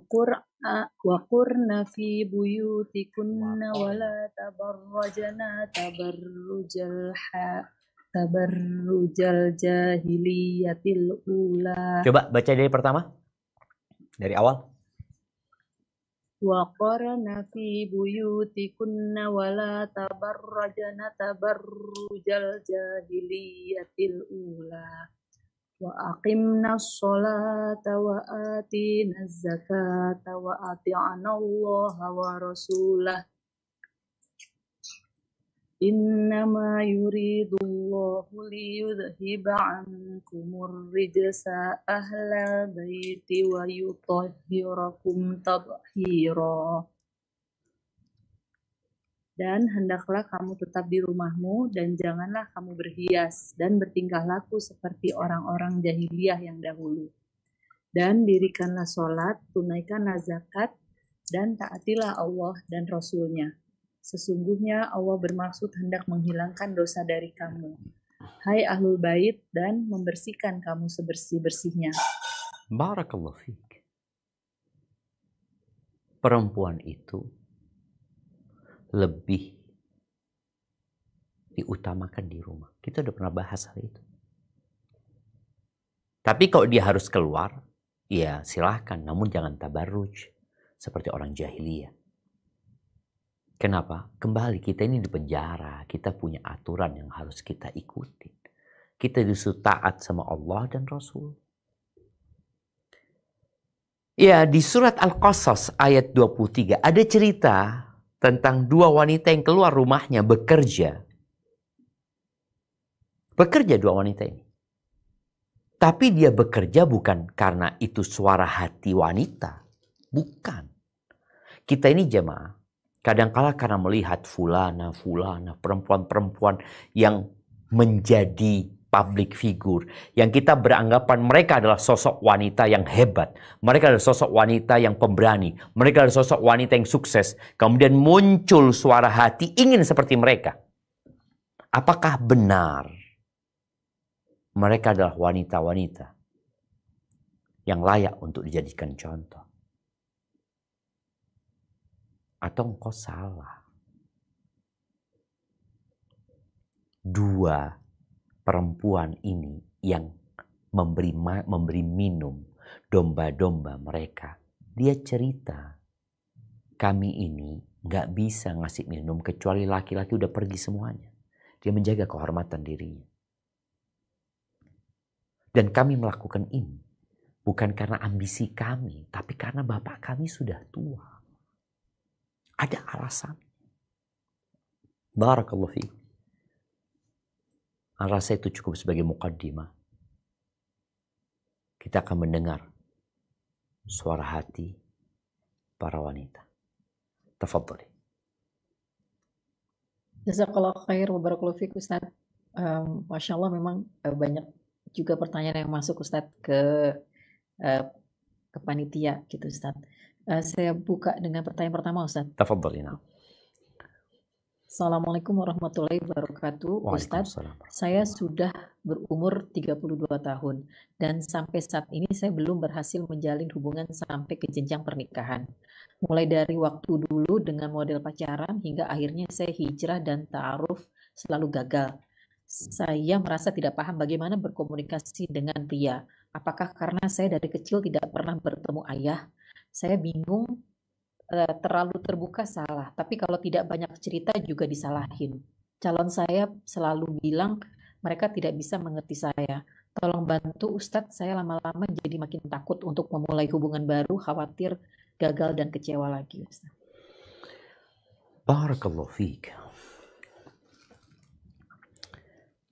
qurna fi buyutikunna wa la tabarrajna tabarrujal jahiliyatil ula. Coba baca dari pertama. Dari awal. Wa qarna fi buyutikunna wa la tabarrajna tabarrujal jahiliyatil ula. وأقمنا الصلاة وآتينا الزكاة وأطعنا الله ورسوله إنما يريد الله ليذهب عنكم الرجس أهل البيت ويطهركم تطهيرا. Dan hendaklah kamu tetap di rumahmu dan janganlah kamu berhias dan bertingkah laku seperti orang-orang jahiliyah yang dahulu. Dan dirikanlah sholat, tunaikanlah zakat, dan taatilah Allah dan Rasul-Nya. Sesungguhnya Allah bermaksud hendak menghilangkan dosa dari kamu. Hai Ahlul Bait, dan membersihkan kamu sebersih-bersihnya. Barakallahu fiik. Perempuan itu lebih diutamakan di rumah. Kita udah pernah bahas hal itu. Tapi kalau dia harus keluar, ya silahkan. Namun jangan tabarruj seperti orang jahiliyah. Kenapa? Kembali kita ini di penjara. Kita punya aturan yang harus kita ikuti. Kita disuruh taat sama Allah dan Rasul. Ya, di surat Al-Qasas ayat 23 ada cerita tentang dua wanita yang keluar rumahnya bekerja. Bekerja dua wanita ini. Tapi dia bekerja bukan karena itu suara hati wanita. Bukan. Kita ini jemaah, kadangkala karena melihat fulana, perempuan-perempuan yang menjadi public figure, yang kita beranggapan mereka adalah sosok wanita yang hebat, mereka adalah sosok wanita yang pemberani, mereka adalah sosok wanita yang sukses, kemudian muncul suara hati ingin seperti mereka. Apakah benar mereka adalah wanita-wanita yang layak untuk dijadikan contoh? Atau engkau salah? Dua perempuan ini yang memberi minum domba-domba mereka. Dia cerita, kami ini gak bisa ngasih minum kecuali laki-laki udah pergi semuanya. Dia menjaga kehormatan dirinya. Dan kami melakukan ini bukan karena ambisi kami, tapi karena bapak kami sudah tua. Ada alasan. Barakallahu fiik. Rasa itu cukup sebagai muqaddimah. Kita akan mendengar suara hati para wanita. Tafadhali. Jazakallah khair wa barakallahu fiik Ustaz. Masya Allah memang banyak juga pertanyaan yang masuk Ustaz ke panitia gitu Ustaz. Saya buka dengan pertanyaan pertama Ustaz. Tafadhali. Assalamualaikum warahmatullahi wabarakatuh. Ustaz, saya sudah berumur 32 tahun dan sampai saat ini saya belum berhasil menjalin hubungan sampai ke jenjang pernikahan. Mulai dari waktu dulu dengan model pacaran hingga akhirnya saya hijrah dan ta'aruf selalu gagal. Saya merasa tidak paham bagaimana berkomunikasi dengan pria. Apakah karena saya dari kecil tidak pernah bertemu ayah? Saya bingung. Terlalu terbuka salah, tapi kalau tidak banyak cerita juga disalahin. Calon saya selalu bilang mereka tidak bisa mengerti saya. Tolong bantu Ustadz, saya lama-lama jadi makin takut untuk memulai hubungan baru, khawatir gagal dan kecewa lagi Ustadz. Barakallahu fiik.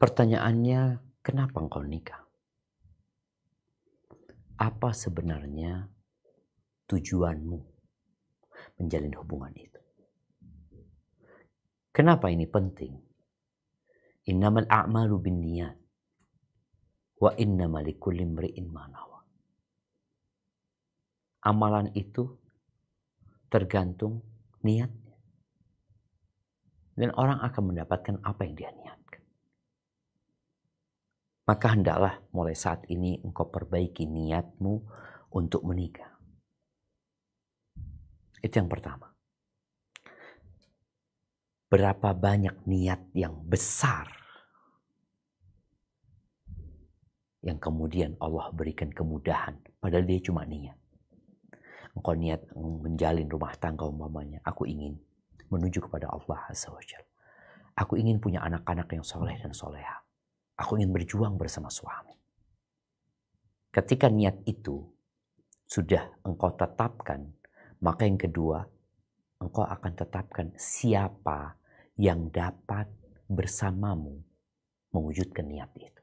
Pertanyaannya, kenapa engkau nikah? Apa sebenarnya tujuanmu menjalin hubungan itu? Kenapa ini penting? Innamal a'malu binniyat wa innamal likulli imri'in ma nawa. Amalan itu tergantung niatnya. Dan orang akan mendapatkan apa yang dia niatkan. Maka hendaklah mulai saat ini engkau perbaiki niatmu untuk menikah. Itu yang pertama. Berapa banyak niat yang besar yang kemudian Allah berikan kemudahan, padahal dia cuma niat. Engkau niat menjalin rumah tangga umpamanya, aku ingin menuju kepada Allah Azza wa Jalla. Aku ingin punya anak-anak yang soleh dan soleha. Aku ingin berjuang bersama suami. ketika niat itu sudah engkau tetapkan, maka yang kedua, engkau akan tetapkan siapa yang dapat bersamamu mewujudkan niat itu.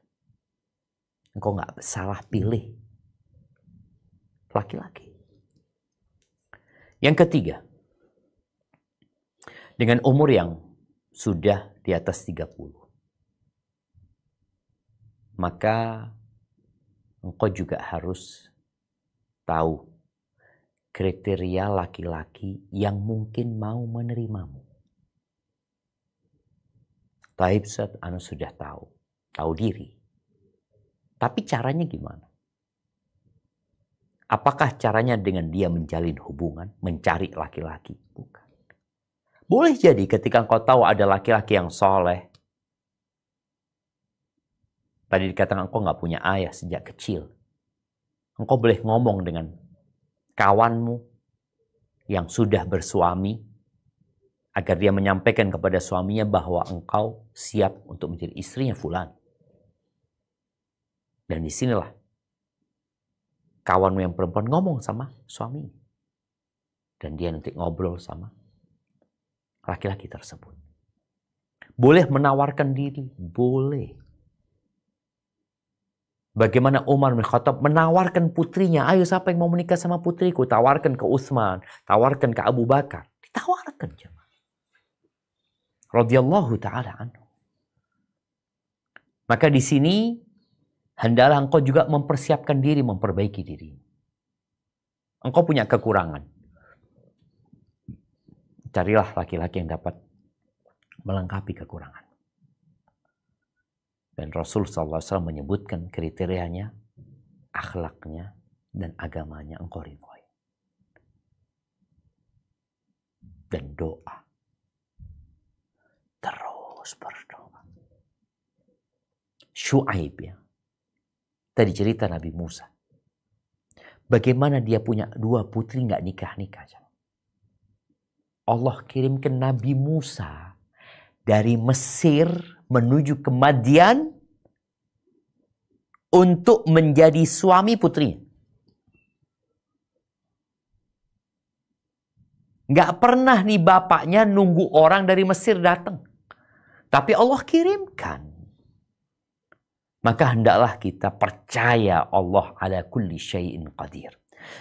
Engkau nggak salah pilih laki-laki. Yang ketiga, dengan umur yang sudah di atas 30, maka engkau juga harus tahu kriteria laki-laki yang mungkin mau menerimamu. Taib Ustaz, anu sudah tahu diri. Tapi caranya gimana? Apakah caranya dengan dia menjalin hubungan, mencari laki-laki? Bukan. Boleh jadi ketika engkau tahu ada laki-laki yang soleh. Tadi dikatakan engkau nggak punya ayah sejak kecil. Engkau boleh ngomong dengan kawanmu yang sudah bersuami agar dia menyampaikan kepada suaminya bahwa engkau siap untuk menjadi istrinya fulan. Dan disinilah kawanmu yang perempuan ngomong sama suaminya. Dan dia nanti ngobrol sama laki-laki tersebut. Boleh menawarkan diri? Boleh. Bagaimana Umar bin Khattab menawarkan putrinya, ayo siapa yang mau menikah sama putriku? Tawarkan ke Utsman, tawarkan ke Abu Bakar. Ditawarkan jemaah. Radhiyallahu ta'ala anhu. Maka di sini hendaklah engkau juga mempersiapkan diri, memperbaiki diri. Engkau punya kekurangan. Carilah laki-laki yang dapat melengkapi kekurangan. Dan Rasul SAW menyebutkan kriterianya, akhlaknya, dan agamanya engkau ridhoi. Dan doa. Terus berdoa. Syuaib ya. Tadi cerita Nabi Musa. Bagaimana dia punya 2 putri nggak nikah-nikah. Allah kirimkan Nabi Musa dari Mesir menuju ke Madian untuk menjadi suami putrinya. Nggak pernah nih bapaknya nunggu orang dari Mesir datang. Tapi Allah kirimkan. Maka hendaklah kita percaya Allah ala kulli syai'in qadir.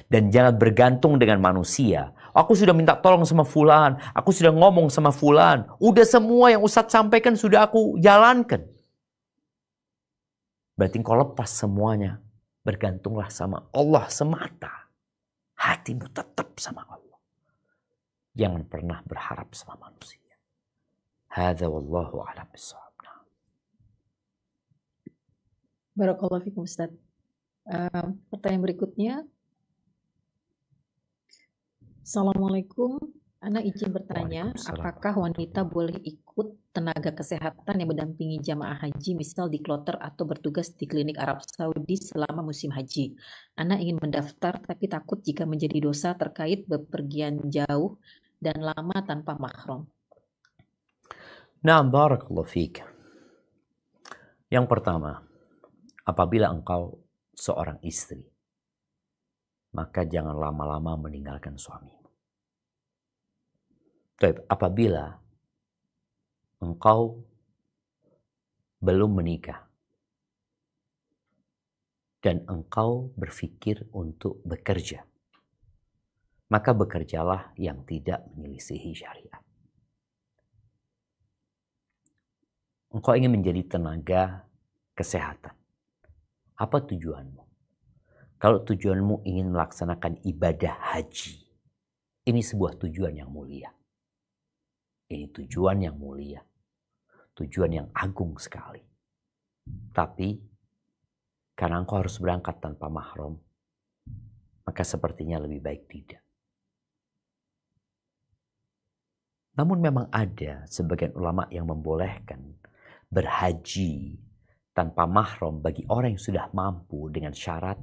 Dan jangan bergantung dengan manusia. Aku sudah minta tolong sama fulan. Aku sudah ngomong sama fulan. Udah semua yang Ustadz sampaikan sudah aku jalankan. Berarti kau lepas semuanya. Bergantunglah sama Allah semata. Hatimu tetap sama Allah. Jangan pernah berharap sama manusia. Hadza wallahu a'lam bissawab. Barakallahu fikum Ustaz. Pertanyaan berikutnya. Assalamualaikum. Ana izin bertanya, apakah wanita boleh ikut tenaga kesehatan yang mendampingi jamaah haji, misal di kloter atau bertugas di klinik Arab Saudi selama musim haji? Ana ingin mendaftar tapi takut jika menjadi dosa terkait bepergian jauh dan lama tanpa mahram. Naam, barakallahu fiik. Yang pertama, apabila engkau seorang istri, maka jangan lama-lama meninggalkan suamimu. Tapi apabila engkau belum menikah dan engkau berpikir untuk bekerja, maka bekerjalah yang tidak menyelisihi syariat. Engkau ingin menjadi tenaga kesehatan. Apa tujuanmu? Kalau tujuanmu ingin melaksanakan ibadah haji, ini sebuah tujuan yang mulia. Ini tujuan yang mulia. Tujuan yang agung sekali. Tapi, karena engkau harus berangkat tanpa mahram, maka sepertinya lebih baik tidak. Namun memang ada sebagian ulama yang membolehkan berhaji tanpa mahram bagi orang yang sudah mampu dengan syarat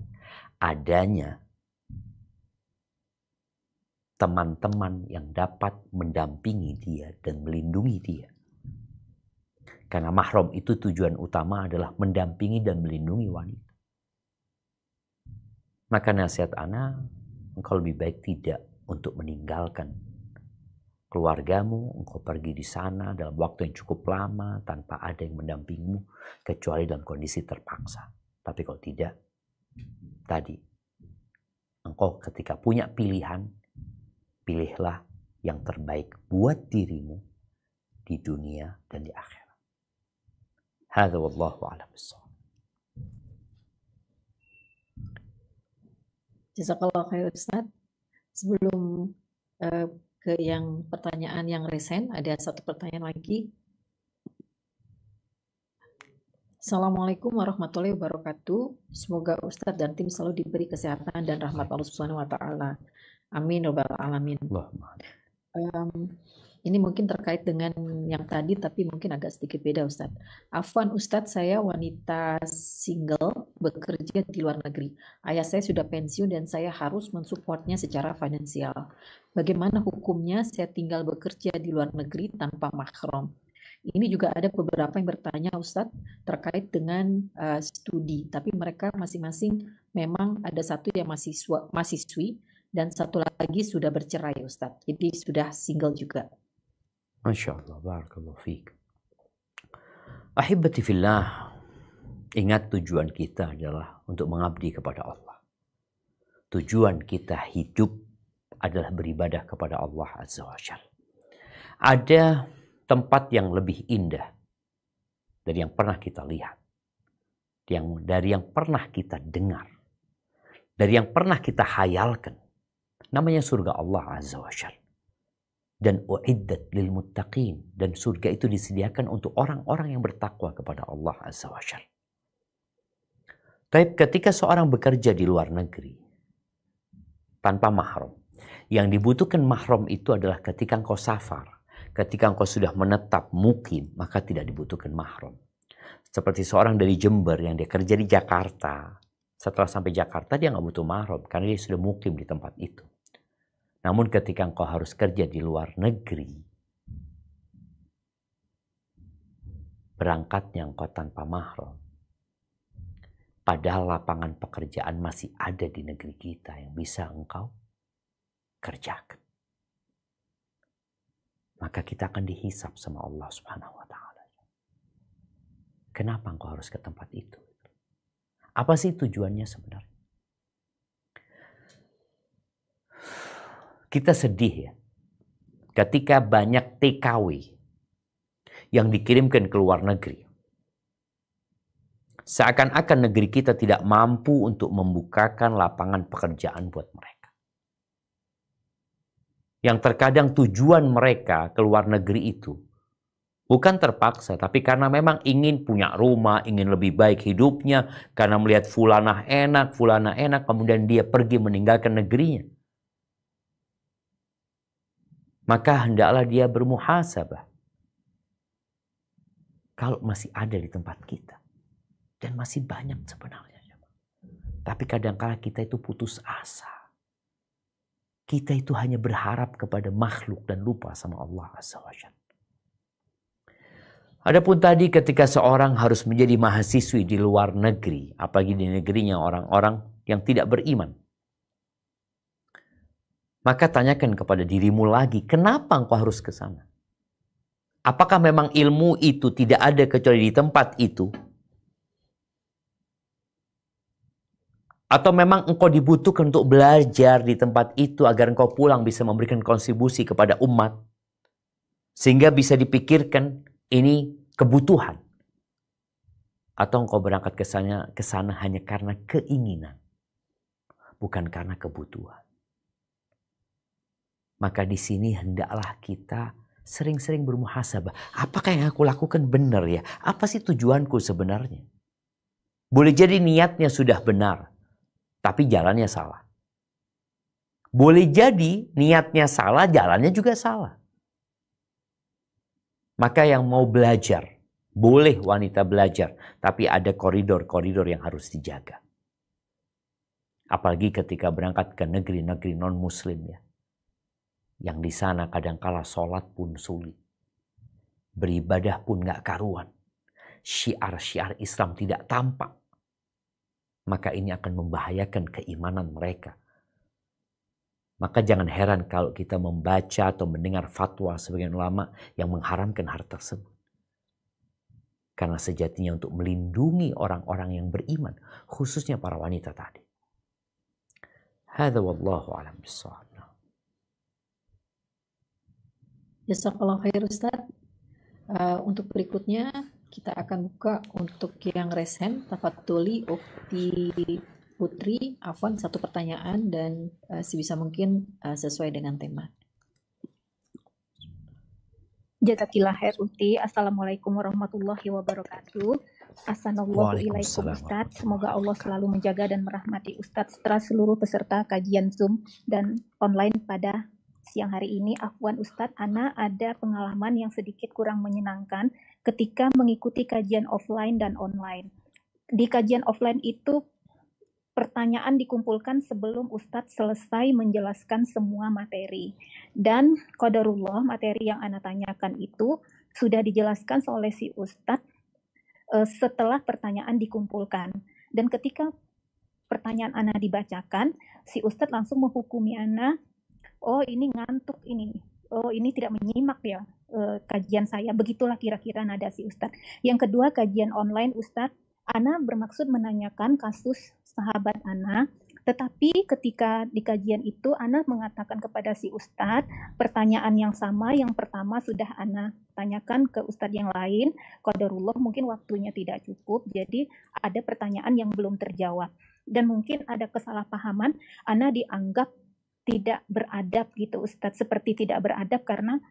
adanya teman-teman yang dapat mendampingi dia dan melindungi dia. Karena mahram itu tujuan utama adalah mendampingi dan melindungi wanita. Maka nasihat ana, engkau lebih baik tidak untuk meninggalkan keluargamu, engkau pergi di sana dalam waktu yang cukup lama tanpa ada yang mendampingimu kecuali dalam kondisi terpaksa. Tapi kalau tidak, tadi engkau ketika punya pilihan, pilihlah yang terbaik buat dirimu di dunia dan di akhirat. Hadza wallahu a'lam bissawab. Jazakallah khair Ustaz. Sebelum ke yang pertanyaan yang resen, ada satu pertanyaan lagi. Assalamualaikum warahmatullahi wabarakatuh. Semoga Ustadz dan tim selalu diberi kesehatan dan rahmat Allah Subhanahu wa taala. Amin ya rabbal alamin. Ini mungkin terkait dengan yang tadi tapi mungkin agak sedikit beda Ustadz. Afwan Ustadz, saya wanita single bekerja di luar negeri. Ayah saya sudah pensiun dan saya harus mensupportnya secara finansial. Bagaimana hukumnya saya tinggal bekerja di luar negeri tanpa mahram? Ini juga ada beberapa yang bertanya Ustadz terkait dengan studi, tapi mereka masing-masing memang ada satu yang mahasiswi dan satu lagi sudah bercerai Ustadz, jadi sudah single juga. Masya Allah, barakallahu fiik. Ahibati fillah, ingat tujuan kita adalah untuk mengabdi kepada Allah. Tujuan kita hidup adalah beribadah kepada Allah Azza wa Jalla. Ada tempat yang lebih indah dari yang pernah kita lihat, dari yang pernah kita dengar, dari yang pernah kita hayalkan. Namanya surga Allah Azza wa Jalla. Dan uiddat lil muttaqin, dan surga itu disediakan untuk orang-orang yang bertakwa kepada Allah Azza wa Jalla. Tapi ketika seorang bekerja di luar negeri tanpa mahram, yang dibutuhkan mahram itu adalah ketika engkau safar, ketika engkau sudah menetap mukim, maka tidak dibutuhkan mahram. Seperti seorang dari Jember yang dia kerja di Jakarta, setelah sampai Jakarta dia nggak butuh mahram karena dia sudah mukim di tempat itu. Namun ketika engkau harus kerja di luar negeri, berangkatnya engkau tanpa mahram, padahal lapangan pekerjaan masih ada di negeri kita yang bisa engkau kerjakan. Maka kita akan dihisap sama Allah Subhanahu wa taala. Kenapa engkau harus ke tempat itu? Apa sih tujuannya sebenarnya? Kita sedih ya, ketika banyak TKW yang dikirimkan ke luar negeri. Seakan-akan negeri kita tidak mampu untuk membukakan lapangan pekerjaan buat mereka. Yang terkadang tujuan mereka ke luar negeri itu bukan terpaksa, tapi karena memang ingin punya rumah, ingin lebih baik hidupnya, karena melihat fulanah enak, kemudian dia pergi meninggalkan negerinya. Maka hendaklah dia bermuhasabah. Kalau masih ada di tempat kita. Dan masih banyak sebenarnya. Tapi kadang-kala kita itu putus asa. Kita itu hanya berharap kepada makhluk dan lupa sama Allah Azza wa Jalla. Adapun tadi ketika seorang harus menjadi mahasiswi di luar negeri, apalagi di negerinya orang-orang yang tidak beriman, maka tanyakan kepada dirimu lagi, kenapa engkau harus ke sana? Apakah memang ilmu itu tidak ada kecuali di tempat itu? Atau memang engkau dibutuhkan untuk belajar di tempat itu agar engkau pulang bisa memberikan kontribusi kepada umat? Sehingga bisa dipikirkan ini kebutuhan. Atau engkau berangkat ke sana hanya karena keinginan, bukan karena kebutuhan. Maka di sini hendaklah kita sering-sering bermuhasabah. Apakah yang aku lakukan benar ya? Apa sih tujuanku sebenarnya? Boleh jadi niatnya sudah benar, tapi jalannya salah. Boleh jadi niatnya salah, jalannya juga salah. Maka yang mau belajar, boleh wanita belajar, tapi ada koridor-koridor yang harus dijaga. Apalagi ketika berangkat ke negeri-negeri non-muslim ya. Yang di sana kadangkala sholat pun sulit. Beribadah pun gak karuan. Syiar-syiar Islam tidak tampak. maka ini akan membahayakan keimanan mereka. Maka jangan heran kalau kita membaca atau mendengar fatwa sebagian ulama yang mengharamkan hal tersebut. Karena sejatinya untuk melindungi orang-orang yang beriman, khususnya para wanita tadi. Hadza wallahu a'lam bissawab. Jazakallahu khair Ustaz. Untuk berikutnya kita akan buka untuk yang resen. Tafadholi Ukti Putri, Afwan, satu pertanyaan dan sebisa mungkin sesuai dengan tema. Jazakillah khair Uti. Assalamualaikum warahmatullahi wabarakatuh. Assalamualaikum Ustadz. Semoga Allah selalu menjaga dan merahmati Ustadz setelah seluruh peserta kajian Zoom dan online pada siang hari ini. Afwan Ustadz, Ana ada pengalaman yang sedikit kurang menyenangkan ketika mengikuti kajian offline dan online. Di kajian offline itu pertanyaan dikumpulkan sebelum Ustadz selesai menjelaskan semua materi. Dan qadarullah materi yang Ana tanyakan itu sudah dijelaskan oleh si Ustadz setelah pertanyaan dikumpulkan. Dan ketika pertanyaan Ana dibacakan, si Ustadz langsung menghukumi Ana, oh ini ngantuk ini, oh ini tidak menyimak ya kajian saya. Begitulah kira-kira nada si Ustadz. Yang kedua, kajian online Ustadz, Ana bermaksud menanyakan kasus sahabat Ana, tetapi ketika di kajian itu Ana mengatakan kepada si Ustadz pertanyaan yang sama. Yang pertama sudah Ana tanyakan ke Ustadz yang lain, qadarullah mungkin waktunya tidak cukup, jadi ada pertanyaan yang belum terjawab. Dan mungkin ada kesalahpahaman, Ana dianggap tidak beradab gitu Ustadz, seperti tidak beradab karena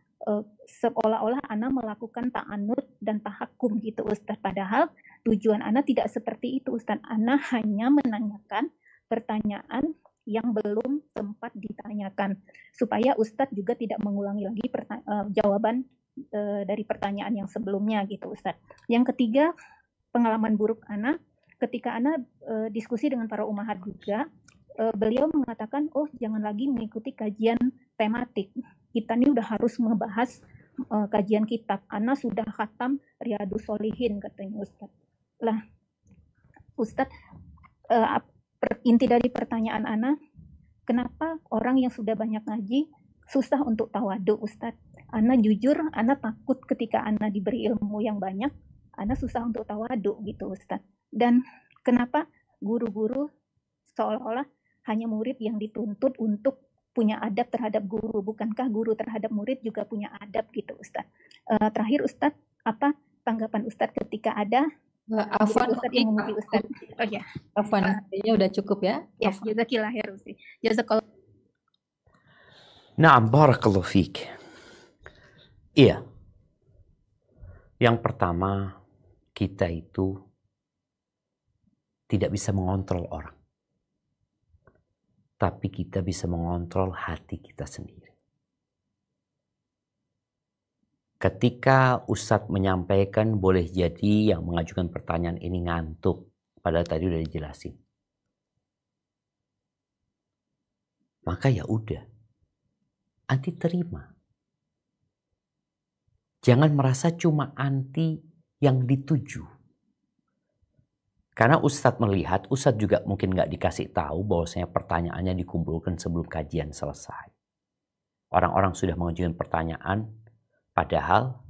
seolah-olah Ana melakukan ta'anud dan tahakum gitu Ustadz, padahal tujuan Ana tidak seperti itu Ustadz. Ana hanya menanyakan pertanyaan yang belum sempat ditanyakan supaya Ustadz juga tidak mengulangi lagi jawaban dari pertanyaan yang sebelumnya gitu Ustadz. Yang ketiga, pengalaman buruk Ana ketika Ana diskusi dengan para umahat juga, beliau mengatakan, oh jangan lagi mengikuti kajian tematik. Kita ini udah harus membahas kajian kitab. Ana sudah khatam Riyadhus Shalihin katanya Ustadz. Lah, Ustadz, inti dari pertanyaan Ana, kenapa orang yang sudah banyak ngaji susah untuk tawadu Ustadz? Ana jujur, Ana takut ketika Ana diberi ilmu yang banyak, Ana susah untuk tawadu gitu Ustadz. Dan kenapa guru-guru seolah-olah hanya murid yang dituntut untuk punya adab terhadap guru, bukankah guru terhadap murid juga punya adab gitu Ustadz? Terakhir Ustadz, apa tanggapan Ustadz ketika ada Afwan, Ustadz yang memuji Ustadz? Oh ya, Afwan, kayaknya udah cukup ya. Ya, jazakillah khair Ustadz. Jazakallah. Na'am, barakallahu fiik. Iya. Yang pertama, kita itu tidak bisa mengontrol orang. Tapi kita bisa mengontrol hati kita sendiri. Ketika Ustadz menyampaikan, boleh jadi yang mengajukan pertanyaan ini ngantuk. Padahal tadi udah dijelasin. Maka ya udah. Anti terima. Jangan merasa cuma anti yang dituju. Karena Ustadz melihat, Ustadz juga mungkin nggak dikasih tahu bahwasanya pertanyaannya dikumpulkan sebelum kajian selesai. Orang-orang sudah mengajukan pertanyaan, padahal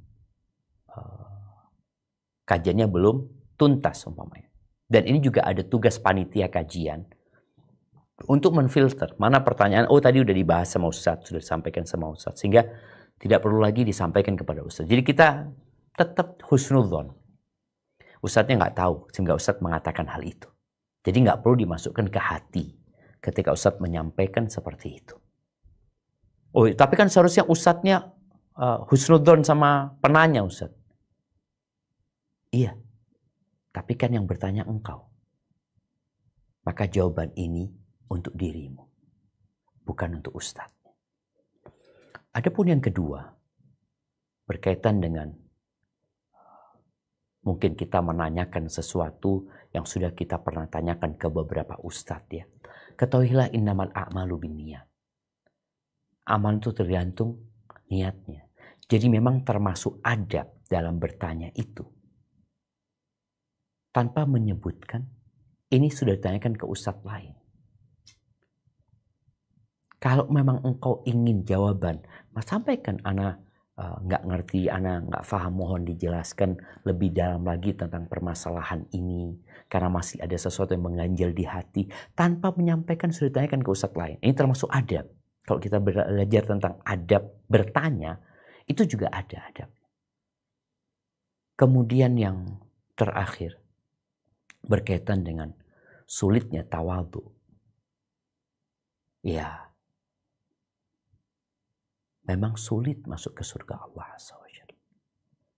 kajiannya belum tuntas umpamanya. Dan ini juga ada tugas panitia kajian untuk menfilter mana pertanyaan, oh tadi udah dibahas sama Ustadz, sudah disampaikan sama Ustadz, sehingga tidak perlu lagi disampaikan kepada Ustadz. Jadi kita tetap husnudzon. Ustadznya nggak tahu, sehingga Ustadz mengatakan hal itu. Jadi nggak perlu dimasukkan ke hati ketika Ustadz menyampaikan seperti itu. Oh, tapi kan seharusnya Ustadznya husnudzon sama penanya Ustadz. Iya, tapi kan yang bertanya engkau. Maka jawaban ini untuk dirimu, bukan untuk Ustadz. Adapun yang kedua, berkaitan dengan mungkin kita menanyakan sesuatu yang sudah kita pernah tanyakan ke beberapa ustadz ya. Ketahuilah innamal a'malu binniyat. Amal itu tergantung niatnya. Jadi memang termasuk adab dalam bertanya itu. Tanpa menyebutkan ini sudah ditanyakan ke ustadz lain. Kalau memang engkau ingin jawaban, mas sampaikan, ana nggak ngerti, ana nggak paham, mohon dijelaskan lebih dalam lagi tentang permasalahan ini. Karena masih ada sesuatu yang mengganjal di hati. Tanpa menyampaikan sudah ditanyakan ke ustadz lain. Ini termasuk adab. Kalau kita belajar tentang adab bertanya, itu juga ada adab. Kemudian yang terakhir, berkaitan dengan sulitnya tawadhu. Ya, memang sulit masuk ke surga Allah SWT.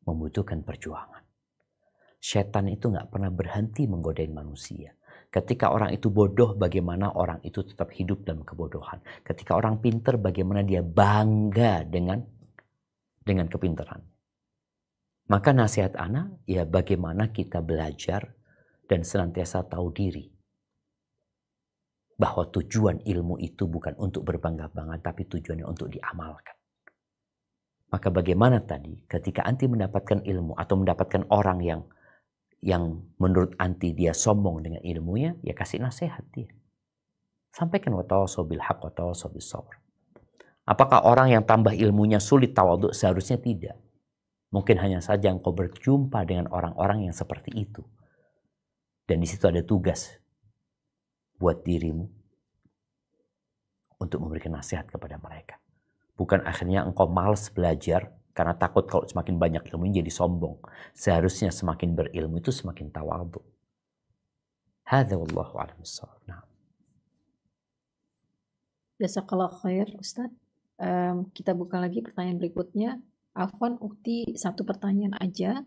Membutuhkan perjuangan. Setan itu gak pernah berhenti menggodain manusia. Ketika orang itu bodoh, bagaimana orang itu tetap hidup dalam kebodohan. Ketika orang pintar, bagaimana dia bangga dengan kepintaran. Maka nasihat ana, ya bagaimana kita belajar dan senantiasa tahu diri. Bahwa tujuan ilmu itu bukan untuk berbangga-bangga, tapi tujuannya untuk diamalkan. Maka bagaimana tadi ketika anti mendapatkan ilmu atau mendapatkan orang yang menurut anti dia sombong dengan ilmunya, ya kasih nasihat dia. Sampaikan wa tawassaw bil haqq wa tawassaw bis sabr. Apakah orang yang tambah ilmunya sulit tawadhu? Seharusnya tidak. Mungkin hanya saja engkau berjumpa dengan orang-orang yang seperti itu. Dan di situ ada tugas buat dirimu untuk memberikan nasihat kepada mereka. Bukan akhirnya engkau malas belajar karena takut kalau semakin banyak ilmu jadi sombong. Seharusnya semakin berilmu itu semakin tawadhu. Hadza wallahu a'lam bissawab. Nah. Jazakallah khair Ustaz. Kita buka lagi pertanyaan berikutnya. Afwan Ukti, satu pertanyaan aja.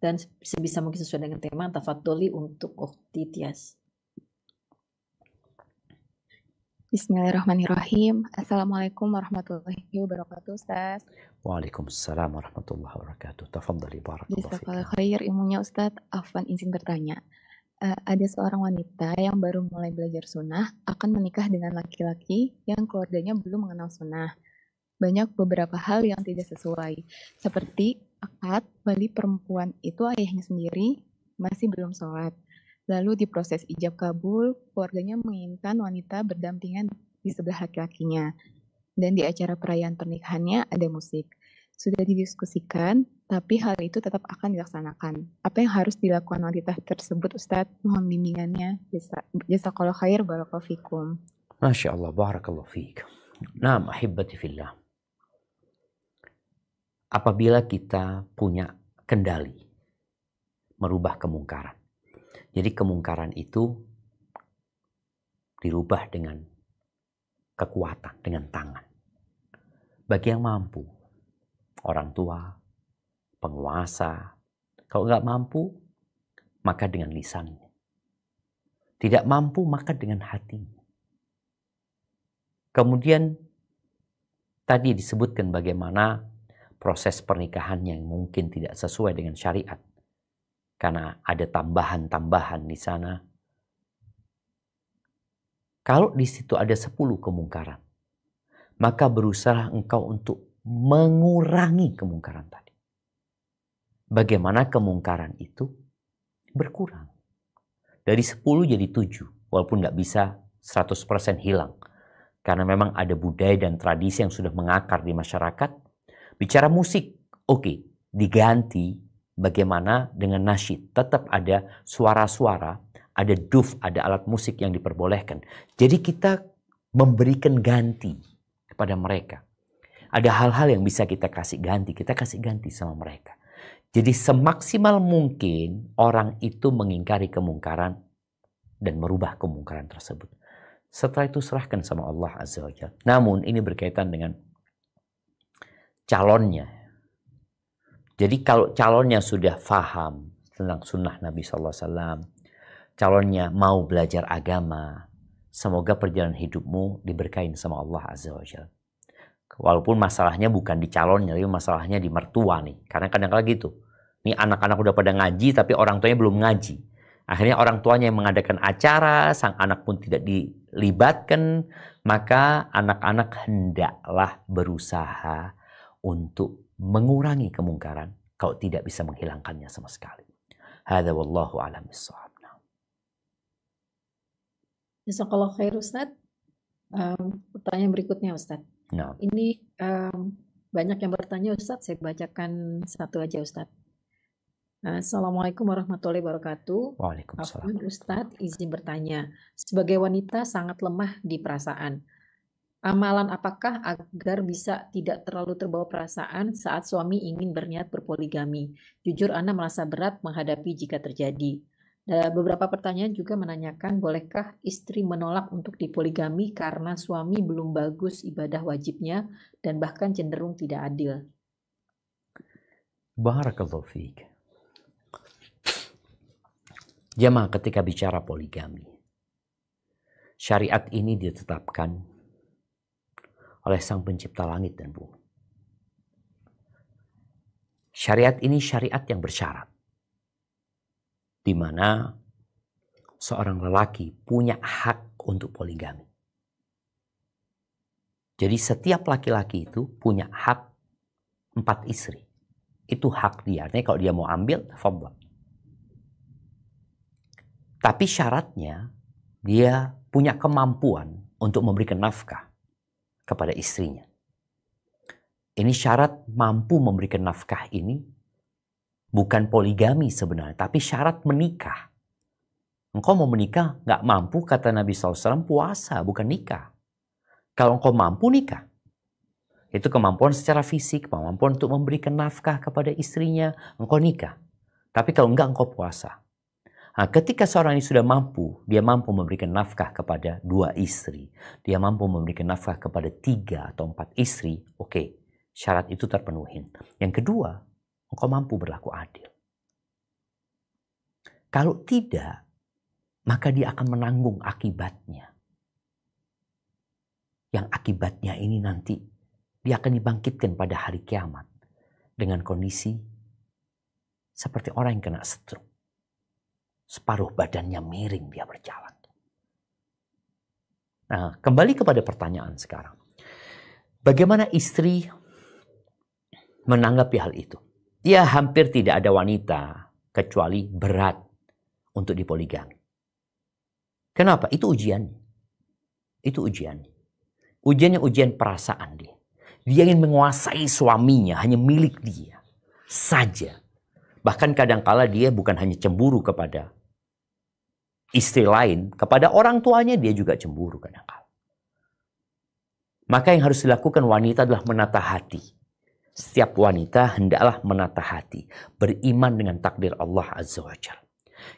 Dan sebisa mungkin sesuai dengan tema, tafadholi untuk Ukti Tias. Bismillahirrahmanirrahim. Assalamualaikum warahmatullahi wabarakatuh, Ustaz. Waalaikumsalam warahmatullahi wabarakatuh. Tafadhali barakallahu fiik. Jazakallahu khair ilmunya, Ustaz. Afwan izin bertanya. Ada seorang wanita yang baru mulai belajar sunnah akan menikah dengan laki-laki yang keluarganya belum mengenal sunnah. Banyak beberapa hal yang tidak sesuai. Seperti akad wali perempuan itu ayahnya sendiri masih belum sholat. Lalu di proses ijab kabul, keluarganya menginginkan wanita berdampingan di sebelah laki-lakinya. Dan di acara perayaan pernikahannya ada musik. Sudah didiskusikan, tapi hal itu tetap akan dilaksanakan. Apa yang harus dilakukan wanita tersebut, Ustadz? Mohon bimbingannya. Jazakallahu khair, barakallahu fikum. Masya Allah, barakallahu fiik. Naam, ahibbati fillah. Apabila kita punya kendali merubah kemungkaran. Jadi kemungkaran itu dirubah dengan kekuatan, dengan tangan. Bagi yang mampu, orang tua, penguasa. Kalau nggak mampu, maka dengan lisannya. Tidak mampu, maka dengan hatinya. Kemudian tadi disebutkan bagaimana proses pernikahan yang mungkin tidak sesuai dengan syariat. Karena ada tambahan-tambahan di sana. Kalau di situ ada 10 kemungkaran, maka berusaha engkau untuk mengurangi kemungkaran tadi. Bagaimana kemungkaran itu berkurang. Dari 10 jadi 7, walaupun nggak bisa 100% hilang. Karena memang ada budaya dan tradisi yang sudah mengakar di masyarakat. Bicara musik, oke, diganti. Bagaimana dengan nasyid? Tetap ada suara-suara, ada duf, ada alat musik yang diperbolehkan. Jadi kita memberikan ganti kepada mereka. Ada hal-hal yang bisa kita kasih ganti sama mereka. Jadi semaksimal mungkin orang itu mengingkari kemungkaran dan merubah kemungkaran tersebut. Setelah itu serahkan sama Allah Azza wa Jalla. Namun ini berkaitan dengan calonnya. Jadi kalau calonnya sudah faham tentang sunnah Nabi SAW, calonnya mau belajar agama, semoga perjalanan hidupmu diberkahin sama Allah Azza wa Jalla. Walaupun masalahnya bukan di calonnya, tapi masalahnya di mertua nih. Karena kadang-kadang gitu. Nih anak-anak udah pada ngaji, tapi orang tuanya belum ngaji. Akhirnya orang tuanya yang mengadakan acara, sang anak pun tidak dilibatkan. Maka anak-anak hendaklah berusaha untuk mengurangi kemungkaran kalau tidak bisa menghilangkannya sama sekali. Hadza wallahu a'lam bissawab. Jazakallah khair Ustadz. Pertanyaan berikutnya Ustadz. Nah, Ini banyak yang bertanya Ustadz, saya bacakan satu aja Ustadz. Assalamualaikum warahmatullahi wabarakatuh. waalaikumsalam. Afwan Ustadz, izin bertanya. Sebagai wanita sangat lemah di perasaan. Amalan apakah agar bisa tidak terlalu terbawa perasaan saat suami ingin berniat berpoligami? Jujur Ana merasa berat menghadapi jika terjadi. Beberapa pertanyaan juga menanyakan, bolehkah istri menolak untuk dipoligami karena suami belum bagus ibadah wajibnya dan bahkan cenderung tidak adil? Barakallahu fiik. Jemaah, ketika bicara poligami, syariat ini ditetapkan oleh Sang Pencipta langit dan bumi. Syariat ini syariat yang bersyarat, di mana seorang lelaki punya hak untuk poligami. Jadi setiap laki-laki itu punya hak 4 istri. Itu hak dia. Artinya kalau dia mau ambil, tafadhol. Tapi syaratnya dia punya kemampuan untuk memberikan nafkah kepada istrinya. Ini syarat mampu memberikan nafkah ini bukan poligami sebenarnya, tapi syarat menikah. Engkau mau menikah nggak mampu, kata Nabi SAW, puasa bukan nikah. Kalau engkau mampu nikah, itu kemampuan secara fisik, kemampuan untuk memberikan nafkah kepada istrinya, engkau nikah. Tapi kalau enggak, engkau puasa. Nah, ketika seorang ini sudah mampu, dia mampu memberikan nafkah kepada 2 istri, dia mampu memberikan nafkah kepada 3 atau 4 istri, oke, syarat itu terpenuhi. Yang kedua, engkau mampu berlaku adil. Kalau tidak, maka dia akan menanggung akibatnya. Yang akibatnya ini nanti dia akan dibangkitkan pada hari kiamat dengan kondisi seperti orang yang kena stroke. Separuh badannya miring dia berjalan. Nah, kembali kepada pertanyaan sekarang. Bagaimana istri menanggapi hal itu? Ya, hampir tidak ada wanita kecuali berat untuk dipoligami. Kenapa? Itu ujiannya. Itu ujiannya. Ujiannya ujian perasaan dia. Dia ingin menguasai suaminya, hanya milik dia saja. Bahkan kadangkala dia bukan hanya cemburu kepada istri lain, kepada orang tuanya dia juga cemburu kadangkala. Maka yang harus dilakukan wanita adalah menata hati. Setiap wanita hendaklah menata hati, beriman dengan takdir Allah Azza wa Jalla.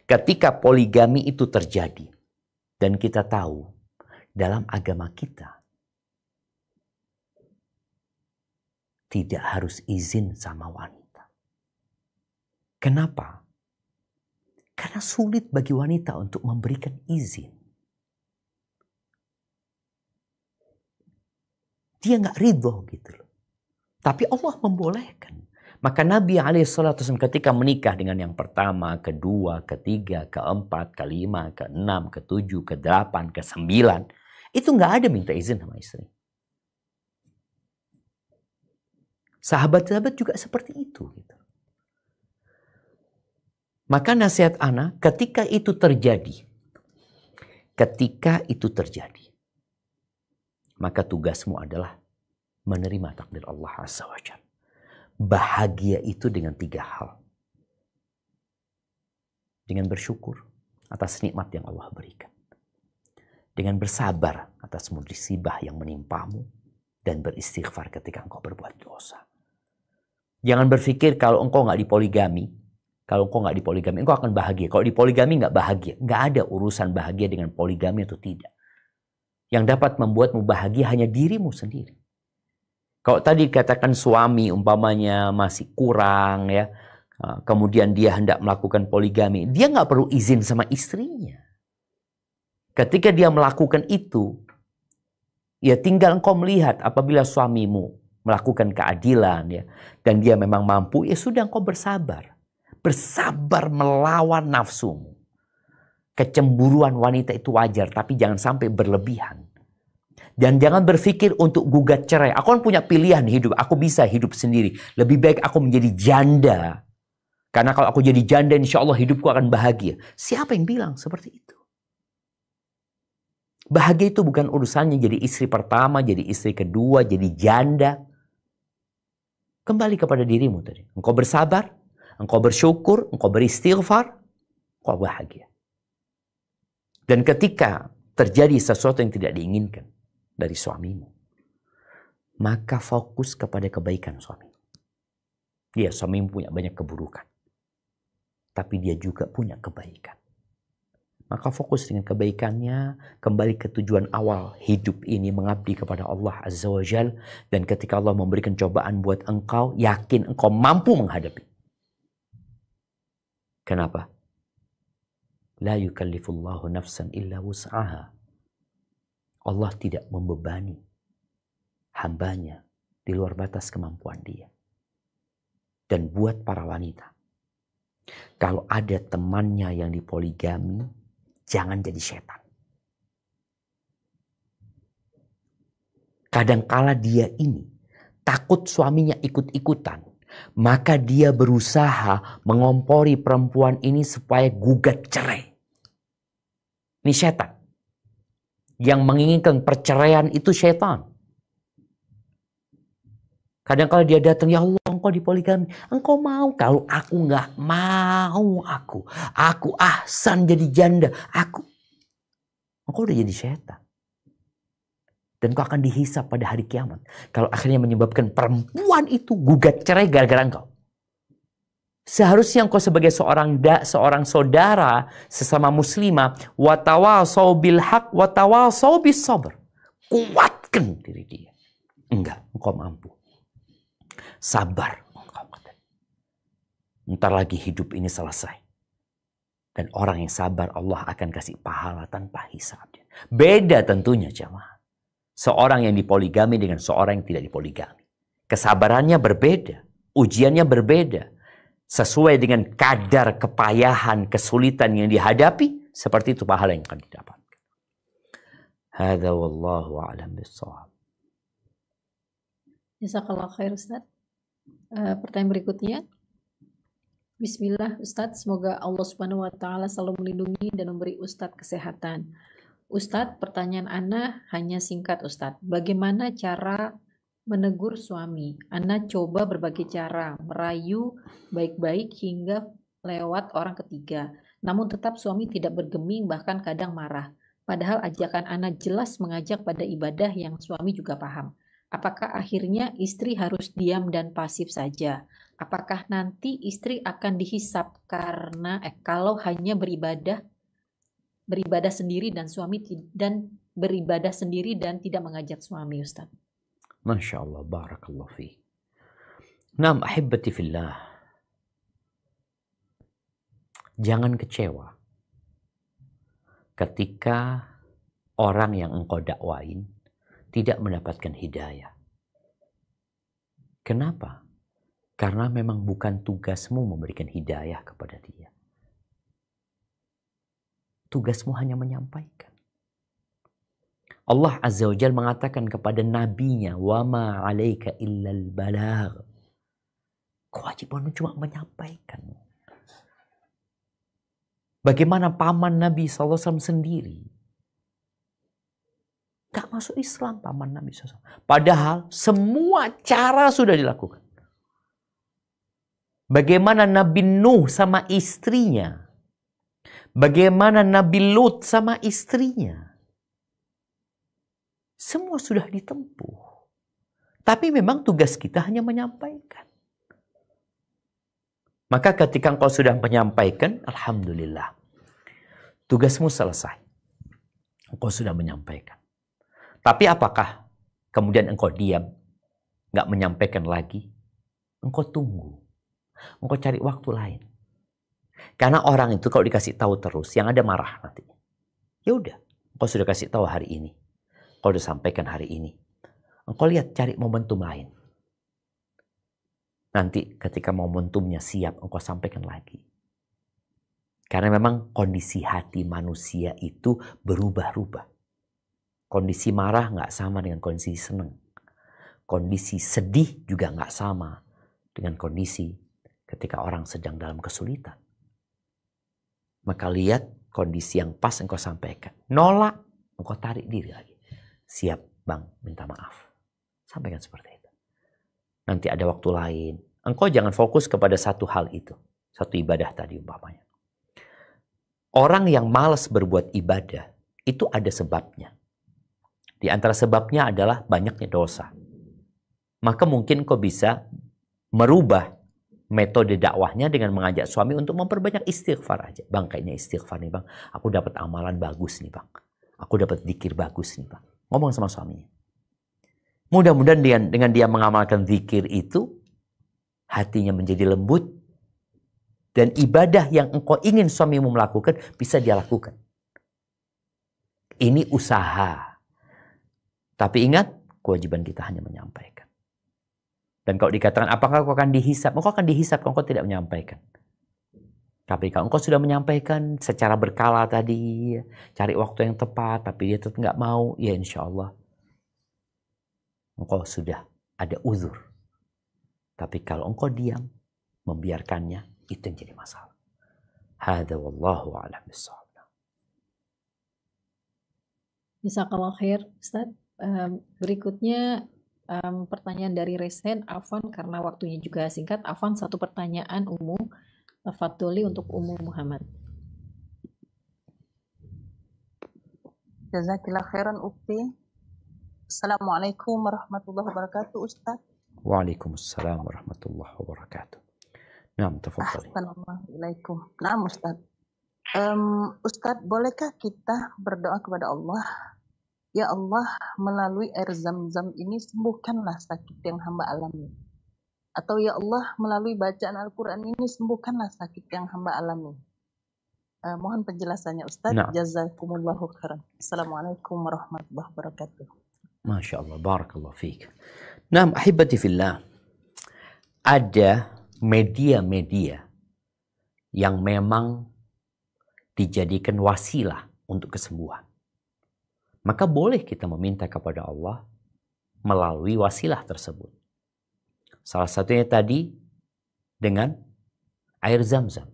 Ketika poligami itu terjadi, dan kita tahu dalam agama kita tidak harus izin sama wanita. Kenapa? Karena sulit bagi wanita untuk memberikan izin. Dia nggak ridho gitu loh. Tapi Allah membolehkan. Maka Nabi SAW ketika menikah dengan yang pertama, kedua, ketiga, keempat, kelima, keenam, ketujuh, kedelapan, kesembilan, itu nggak ada minta izin sama istri. Sahabat-sahabat juga seperti itu. Gitu. Maka nasihat ana, ketika itu terjadi, maka tugasmu adalah menerima takdir Allah Azza wa Jalla. Bahagia itu dengan 3 hal. Dengan bersyukur atas nikmat yang Allah berikan. Dengan bersabar atas musibah yang menimpamu. Dan beristighfar ketika engkau berbuat dosa. Jangan berpikir kalau engkau nggak dipoligami, engkau akan bahagia. Kalau dipoligami nggak bahagia. Nggak ada urusan bahagia dengan poligami atau tidak. Yang dapat membuatmu bahagia hanya dirimu sendiri. Kalau tadi katakan suami umpamanya masih kurang ya, kemudian dia hendak melakukan poligami, dia nggak perlu izin sama istrinya. Ketika dia melakukan itu, ya tinggal engkau melihat apabila suamimu melakukan keadilan ya, dan dia memang mampu, ya sudah engkau bersabar. Bersabar melawan nafsumu. Kecemburuan wanita itu wajar, tapi jangan sampai berlebihan. Dan jangan berpikir untuk gugat cerai. Aku kan punya pilihan hidup, aku bisa hidup sendiri. Lebih baik aku menjadi janda. Karena kalau aku jadi janda, insya Allah hidupku akan bahagia. Siapa yang bilang seperti itu? Bahagia itu bukan urusannya jadi istri pertama, jadi istri kedua, jadi janda. Kembali kepada dirimu tadi. Engkau bersabar, engkau bersyukur, engkau beristighfar, engkau bahagia. Dan ketika terjadi sesuatu yang tidak diinginkan dari suamimu, maka fokus kepada kebaikan suami. Dia suamimu punya banyak keburukan, tapi dia juga punya kebaikan. Maka fokus dengan kebaikannya, kembali ke tujuan awal hidup ini mengabdi kepada Allah Azza wa Jal. Dan ketika Allah memberikan cobaan buat engkau, yakin engkau mampu menghadapi. Kenapa? La yukallifullahu nafsan illa wus'aha. Allah tidak membebani hambanya di luar batas kemampuan dia. Dan buat para wanita, kalau ada temannya yang dipoligami, jangan jadi setan. Kadangkala dia ini takut suaminya ikut-ikutan, maka dia berusaha mengompori perempuan ini supaya gugat cerai. Ini setan. Yang menginginkan perceraian itu setan. Kadang-kala dia datang, ya Allah engkau dipoligami. Engkau mau, kalau aku nggak mau aku ahsan jadi janda. Engkau udah jadi setan. Dan kau akan dihisap pada hari kiamat. Kalau akhirnya menyebabkan perempuan itu gugat cerai gara-gara engkau. Seharusnya engkau sebagai seorang saudara sesama muslimah, watawasau bil haq watawasau bis sabr. Kuatkan diri dia. Enggak, engkau mampu. Sabar. Ntar lagi hidup ini selesai. Dan orang yang sabar Allah akan kasih pahala tanpa hisab. Beda tentunya jamaah. Seorang yang dipoligami dengan seorang yang tidak dipoligami. Kesabarannya berbeda. Ujiannya berbeda. Sesuai dengan kadar kepayahan, kesulitan yang dihadapi. Seperti itu pahala yang akan didapatkan. Hadza wallahu a'lam bissawab. Jazakallah khair Ustaz. Pertanyaan berikutnya. Bismillah Ustadz, semoga Allah Subhanahu wa Ta'ala selalu melindungi dan memberi Ustadz kesehatan. Ustadz, pertanyaan Ana hanya singkat Ustadz. Bagaimana cara menegur suami? Ana coba berbagai cara, merayu baik-baik hingga lewat orang ketiga. Namun tetap suami tidak bergeming, bahkan kadang marah. Padahal ajakan Ana jelas mengajak pada ibadah yang suami juga paham. Apakah akhirnya istri harus diam dan pasif saja? Apakah nanti istri akan dihisap karena kalau hanya beribadah sendiri dan suami beribadah sendiri dan tidak mengajak suami, Ustaz? Masya Allah, barakallahu fi. Naam, ahibbati fillah. Jangan kecewa ketika orang yang engkau dakwain tidak mendapatkan hidayah. Kenapa? Karena memang bukan tugasmu memberikan hidayah kepada dia. Tugasmu hanya menyampaikan. Allah Azza wa Jalla mengatakan kepada nabinya, "Wa ma 'alaika illal balagh." Kewajibanmu cuma menyampaikan. Bagaimana paman Nabi SAW sendiri? Gak masuk Islam paman Nabi SAW. Padahal semua cara sudah dilakukan. Bagaimana Nabi Nuh sama istrinya. Bagaimana Nabi Lut sama istrinya. Semua sudah ditempuh. Tapi memang tugas kita hanya menyampaikan. Maka ketika engkau sudah menyampaikan, alhamdulillah. Tugasmu selesai. Engkau sudah menyampaikan. Tapi apakah kemudian engkau diam, nggak menyampaikan lagi? Engkau tunggu, engkau cari waktu lain. Karena orang itu kalau dikasih tahu terus, yang ada marah nanti. Ya udah, engkau sudah kasih tahu hari ini, engkau sudah sampaikan hari ini. Engkau lihat cari momentum lain. Nanti ketika momentumnya siap, engkau sampaikan lagi. Karena memang kondisi hati manusia itu berubah-ubah. Kondisi marah nggak sama dengan kondisi senang. Kondisi sedih juga nggak sama dengan kondisi ketika orang sedang dalam kesulitan. Maka lihat kondisi yang pas engkau sampaikan. Nolak, engkau tarik diri lagi. Siap bang, minta maaf. Sampaikan seperti itu. Nanti ada waktu lain. Engkau jangan fokus kepada satu hal itu. Satu ibadah tadi umpamanya. Orang yang malas berbuat ibadah, itu ada sebabnya. Di antara sebabnya adalah banyaknya dosa. Maka mungkin kau bisa merubah metode dakwahnya dengan mengajak suami untuk memperbanyak istighfar aja. Bang, kayaknya istighfar nih bang. Aku dapat amalan bagus nih bang. Aku dapat zikir bagus nih bang. Ngomong sama suaminya. Mudah-mudahan dengan dia mengamalkan zikir itu, hatinya menjadi lembut. Dan ibadah yang engkau ingin suamimu melakukan, bisa dia lakukan. Ini usaha. Tapi ingat, kewajiban kita hanya menyampaikan. Dan kalau dikatakan, apakah kau akan dihisap? Engkau akan dihisap kalau engkau tidak menyampaikan. Tapi kalau engkau sudah menyampaikan secara berkala tadi, cari waktu yang tepat, tapi dia tetap nggak mau, ya insya Allah engkau sudah ada uzur. Tapi kalau engkau diam, membiarkannya, itu yang jadi masalah. Hada wallahu a'lam bissawab. Jazakallah khair, Ustaz. Berikutnya pertanyaan dari Resen, Afwan, karena waktunya juga singkat. Afwan, satu pertanyaan umum. Tafadholi untuk Ummu Muhammad. Jazakillah khairan Ukti. Assalamualaikum warahmatullahi wabarakatuh, Ustaz. Waalaikumsalam warahmatullahi wabarakatuh. Naam, tafadhali. Assalamualaikum. Naam, Ustaz. Ustaz, bolehkah kita berdoa kepada Allah? Ya Allah, melalui air zam-zam ini sembuhkanlah sakit yang hamba alami. Atau ya Allah, melalui bacaan Al-Quran ini sembuhkanlah sakit yang hamba alami. Mohon penjelasannya Ustaz. Nah. Jazakumullahu khairan. Assalamualaikum warahmatullahi wabarakatuh. Masya Allah, barakallahu fiik. Nah, ahibati fillah. Ada media-media yang memang dijadikan wasilah untuk kesembuhan. Maka boleh kita meminta kepada Allah melalui wasilah tersebut. Salah satunya tadi dengan air zam-zam.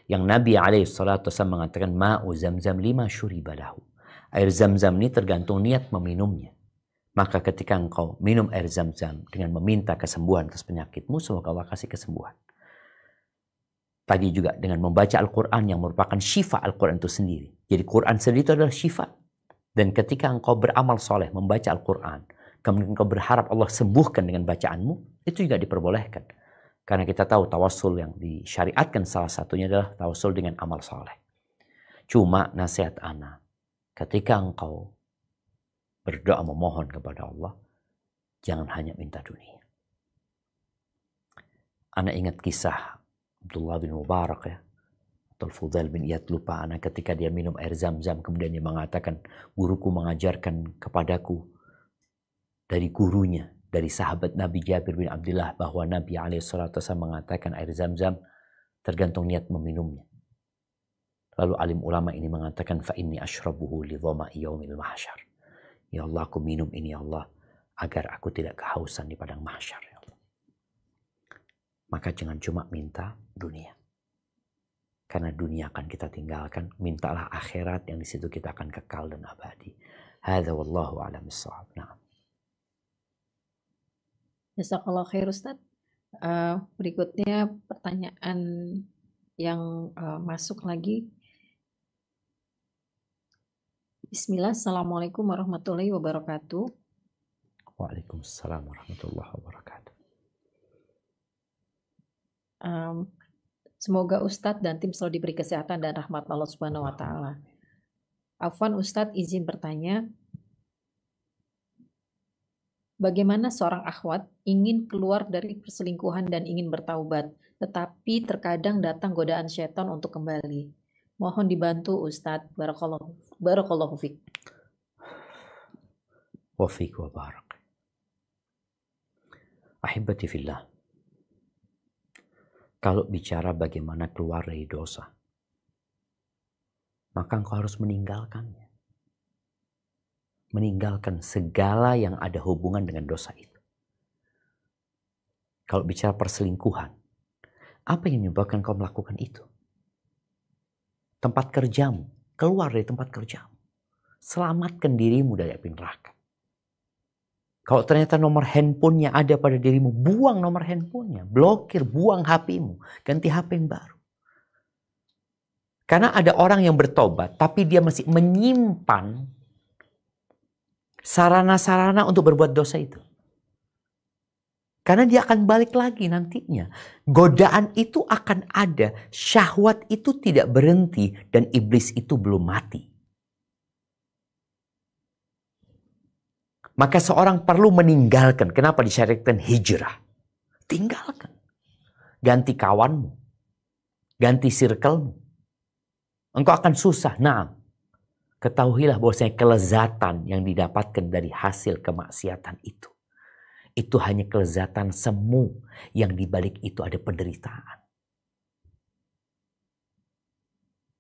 Yang Nabi SAW mengatakan, ma'u zam-zam lima syuriba lahu. Air zam-zam ini tergantung niat meminumnya. Maka ketika engkau minum air zam-zam dengan meminta kesembuhan atas penyakitmu, semoga Allah kasih kesembuhan. Tadi juga dengan membaca Al-Quran yang merupakan syifa Al-Quran itu sendiri. Jadi Quran sendiri itu adalah syifa. Dan ketika engkau beramal soleh, membaca Al-Quran, kemudian engkau berharap Allah sembuhkan dengan bacaanmu, itu juga diperbolehkan. Karena kita tahu tawassul yang disyariatkan salah satunya adalah tawassul dengan amal soleh. Cuma nasihat ana, ketika engkau berdoa memohon kepada Allah, jangan hanya minta dunia. Ana ingat kisah Abdullah bin Mubarak ya, atau Fudail bin Iyad, lupa ana, ketika dia minum air zam-zam, kemudian dia mengatakan, guruku mengajarkan kepadaku dari gurunya, dari sahabat Nabi Jabir bin Abdullah, bahwa Nabi SAW mengatakan air zam-zam tergantung niat meminumnya. Lalu alim ulama ini mengatakan, fa inni ashrabuhu li dhama'i yaumil mahsyar. Ya Allah, aku minum ini ya Allah, agar aku tidak kehausan di padang mahsyar ya Allah. Maka jangan cuma minta dunia. Karena dunia akan kita tinggalkan, mintalah akhirat yang di situ kita akan kekal dan abadi. Hadza wallahu a'lam bissawab. Nah. Jazakallah khair Ustaz. Berikutnya pertanyaan yang masuk lagi. Bismillah, Assalamualaikum warahmatullahi wabarakatuh. Waalaikumsalam warahmatullahi wabarakatuh. Semoga Ustadz dan tim selalu diberi kesehatan dan rahmat Allah Subhanahu wa Ta'ala. Afwan, Ustadz izin bertanya, bagaimana seorang akhwat ingin keluar dari perselingkuhan dan ingin bertaubat, tetapi terkadang datang godaan syaitan untuk kembali? Mohon dibantu Ustadz. Barakallahu fiik. Wa fiik wa barak. Ahibati fillah. Kalau bicara bagaimana keluar dari dosa, maka engkau harus meninggalkannya. Meninggalkan segala yang ada hubungan dengan dosa itu. Kalau bicara perselingkuhan, apa yang menyebabkan kau melakukan itu? Tempat kerjamu, keluar dari tempat kerjamu. Selamatkan dirimu dari api neraka. Kalau ternyata nomor handphonenya ada pada dirimu, buang nomor handphonenya. Blokir, buang HP-mu. Ganti HP yang baru. Karena ada orang yang bertobat, tapi dia masih menyimpan sarana-sarana untuk berbuat dosa itu. Karena dia akan balik lagi nantinya. Godaan itu akan ada. Syahwat itu tidak berhenti. Dan iblis itu belum mati. Maka seorang perlu meninggalkan. Kenapa disyariatkan hijrah? Tinggalkan. Ganti kawanmu. Ganti circlemu. Engkau akan susah. Nah, ketahuilah bahwasanya kelezatan yang didapatkan dari hasil kemaksiatan itu hanya kelezatan semu, yang dibalik itu ada penderitaan.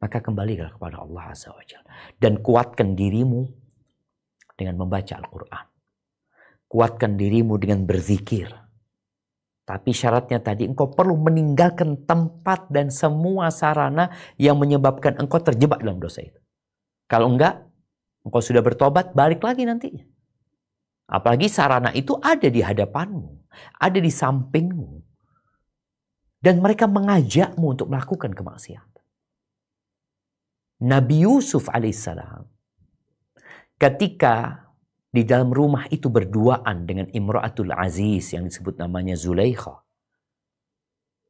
Maka kembalilah kepada Allah Azza wa Jalla. Dan kuatkan dirimu dengan membaca Al-Quran. Kuatkan dirimu dengan berzikir. Tapi syaratnya tadi engkau perlu meninggalkan tempat dan semua sarana yang menyebabkan engkau terjebak dalam dosa itu. Kalau enggak, engkau sudah bertobat, balik lagi nantinya. Apalagi sarana itu ada di hadapanmu, ada di sampingmu. Dan mereka mengajakmu untuk melakukan kemaksiatan. Nabi Yusuf alaihissalam ketika di dalam rumah itu berduaan dengan Imra'atul Aziz yang disebut namanya Zulaikha.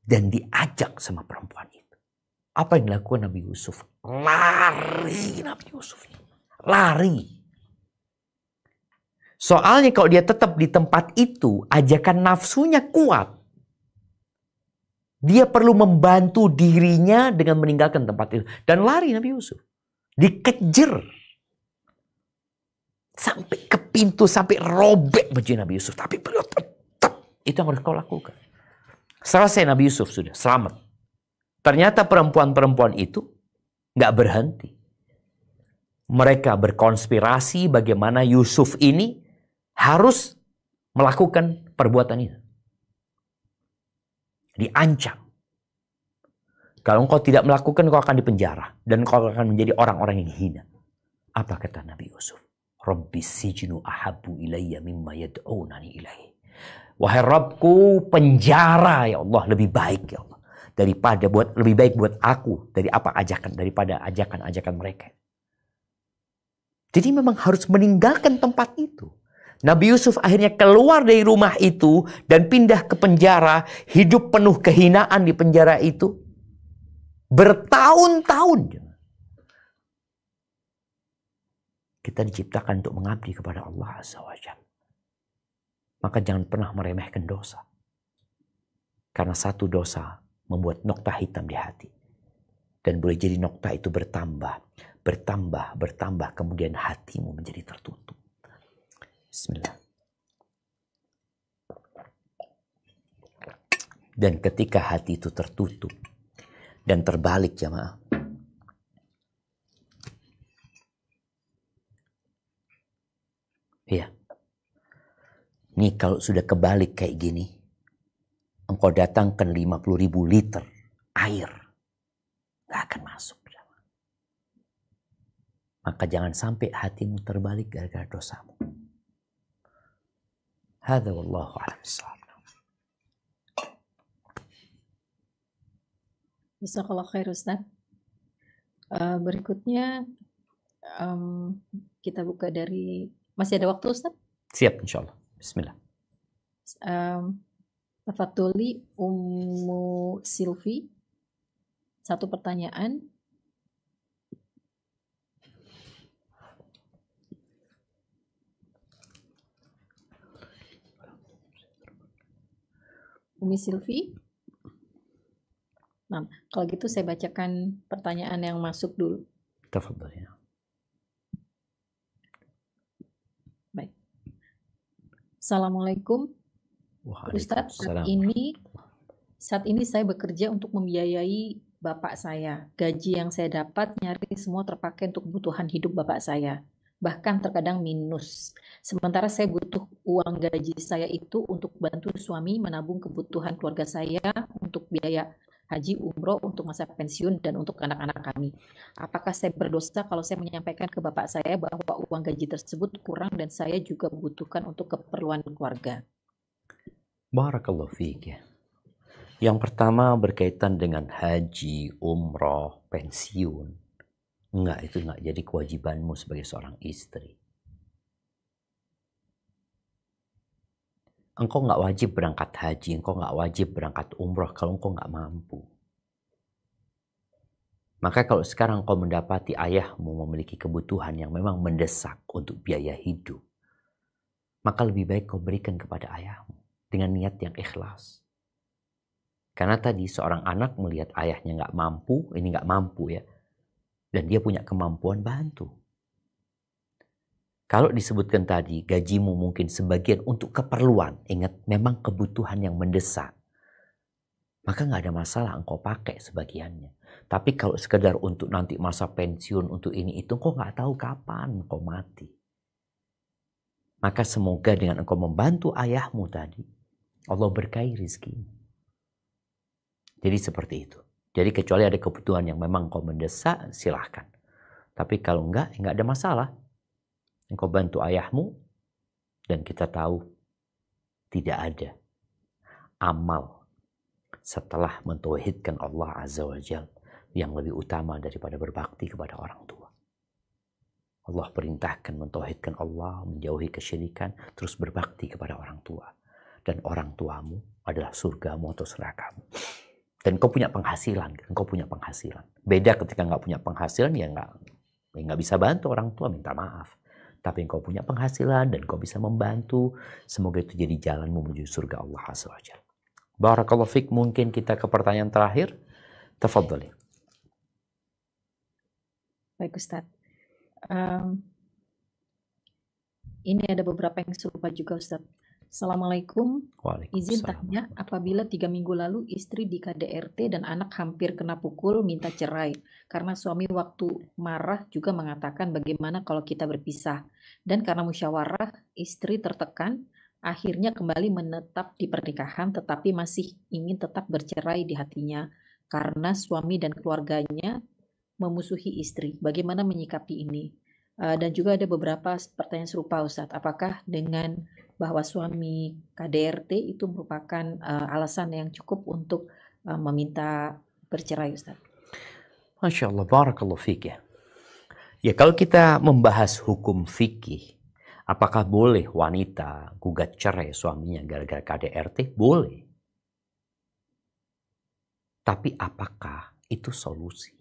Dan diajak sama perempuan itu. Apa yang dilakukan Nabi Yusuf? Lari Nabi Yusuf. Lari. Soalnya kalau dia tetap di tempat itu, ajakan nafsunya kuat. Dia perlu membantu dirinya dengan meninggalkan tempat itu. Dan lari Nabi Yusuf. Dikejar. Sampai ke pintu, sampai robek baju Nabi Yusuf. Tapi beliau tetap. Itu yang harus kau lakukan. Selesai Nabi Yusuf sudah, selamat. Ternyata perempuan-perempuan itu gak berhenti. Mereka berkonspirasi bagaimana Yusuf ini harus melakukan perbuatan itu. Diancam. Kalau engkau tidak melakukan, kau akan dipenjara. Dan kau akan menjadi orang-orang yang hina. Apa kata Nabi Yusuf? Rabbis sijnu ahabbu ilayya mimma yad'unani ilaihi. Wahai Rabbku, penjara ya Allah lebih baik ya Allah. Lebih baik buat aku daripada ajakan-ajakan mereka. Jadi memang harus meninggalkan tempat itu. Nabi Yusuf akhirnya keluar dari rumah itu dan pindah ke penjara, hidup penuh kehinaan di penjara itu bertahun-tahun. Kita diciptakan untuk mengabdi kepada Allah Azza wa Jalla. Maka jangan pernah meremehkan dosa. Karena satu dosa membuat nokta hitam di hati. Dan boleh jadi nokta itu bertambah, kemudian hatimu menjadi tertutup. Bismillah. Dan ketika hati itu tertutup dan terbalik jamaah, ya, nih kalau sudah kebalik kayak gini, engkau datangkan 50.000 liter air, gak akan masuk. Maka jangan sampai hatimu terbalik gara-gara dosamu. Hadza wallahu a'lam bissawab. Jazakallahu khair Ustaz. Berikutnya kita buka dari, masih ada waktu Ustaz? Siap insyaallah. Bismillah. Tafadholi Ummu Silvi. Satu pertanyaan. Umi Silvi. Nah, kalau gitu saya bacakan pertanyaan yang masuk dulu. Tafadhol ya. Baik. Assalamualaikum. Ustadz, saat ini saya bekerja untuk membiayai bapak saya. Gaji yang saya dapat nyaris semua terpakai untuk kebutuhan hidup bapak saya. Bahkan terkadang minus. Sementara saya butuh uang gaji saya itu untuk bantu suami menabung kebutuhan keluarga saya untuk biaya haji, umroh untuk masa pensiun dan untuk anak-anak kami. Apakah saya berdosa kalau saya menyampaikan ke bapak saya bahwa uang gaji tersebut kurang dan saya juga membutuhkan untuk keperluan keluarga? Barakallahu fiik ya. Yang pertama berkaitan dengan haji, umroh, pensiun. Enggak, itu enggak jadi kewajibanmu sebagai seorang istri. Engkau nggak wajib berangkat haji, engkau nggak wajib berangkat umroh kalau engkau nggak mampu. Maka kalau sekarang engkau mendapati ayahmu memiliki kebutuhan yang memang mendesak untuk biaya hidup, maka lebih baik kau berikan kepada ayahmu dengan niat yang ikhlas. Karena tadi seorang anak melihat ayahnya nggak mampu, ini nggak mampu ya, dan dia punya kemampuan, bantu. Kalau disebutkan tadi gajimu mungkin sebagian untuk keperluan, ingat memang kebutuhan yang mendesak, maka nggak ada masalah engkau pakai sebagiannya. Tapi kalau sekedar untuk nanti masa pensiun, untuk ini itu, engkau nggak tahu kapan engkau mati. Maka semoga dengan engkau membantu ayahmu tadi, Allah berkahi rizkimu. Jadi seperti itu. Jadi kecuali ada kebutuhan yang memang engkau mendesak, silahkan. Tapi kalau enggak ada masalah. Engkau bantu ayahmu, dan kita tahu tidak ada amal setelah mentauhidkan Allah Azza wa Jalla yang lebih utama daripada berbakti kepada orang tua. Allah perintahkan mentauhidkan Allah, menjauhi kesyirikan, terus berbakti kepada orang tua. Dan orang tuamu adalah surgamu atau nerakamu. Dan kau punya penghasilan, engkau punya penghasilan. Beda ketika nggak punya penghasilan, ya nggak bisa bantu orang tua, minta maaf. Tapi engkau punya penghasilan dan kau bisa membantu. Semoga itu jadi jalan menuju surga Allah Azza wa Jalla. Barakallahu fiik. Mungkin kita ke pertanyaan terakhir. Tafadhali. Baik Ustadz. Ini ada beberapa yang serupa juga Ustadz. Assalamualaikum. Izin tanya, apabila 3 minggu lalu istri di KDRT dan anak hampir kena pukul minta cerai karena suami waktu marah juga mengatakan bagaimana kalau kita berpisah, dan karena musyawarah istri tertekan akhirnya kembali menetap di pernikahan tetapi masih ingin tetap bercerai di hatinya karena suami dan keluarganya memusuhi istri. Bagaimana menyikapi ini? Dan juga ada beberapa pertanyaan serupa Ustadz. Apakah dengan bahwa suami KDRT itu merupakan alasan yang cukup untuk meminta bercerai Ustadz? Masya Allah, barakallahu fiik ya. Ya kalau kita membahas hukum fikih, apakah boleh wanita gugat cerai suaminya gara-gara KDRT? Boleh. Tapi apakah itu solusi?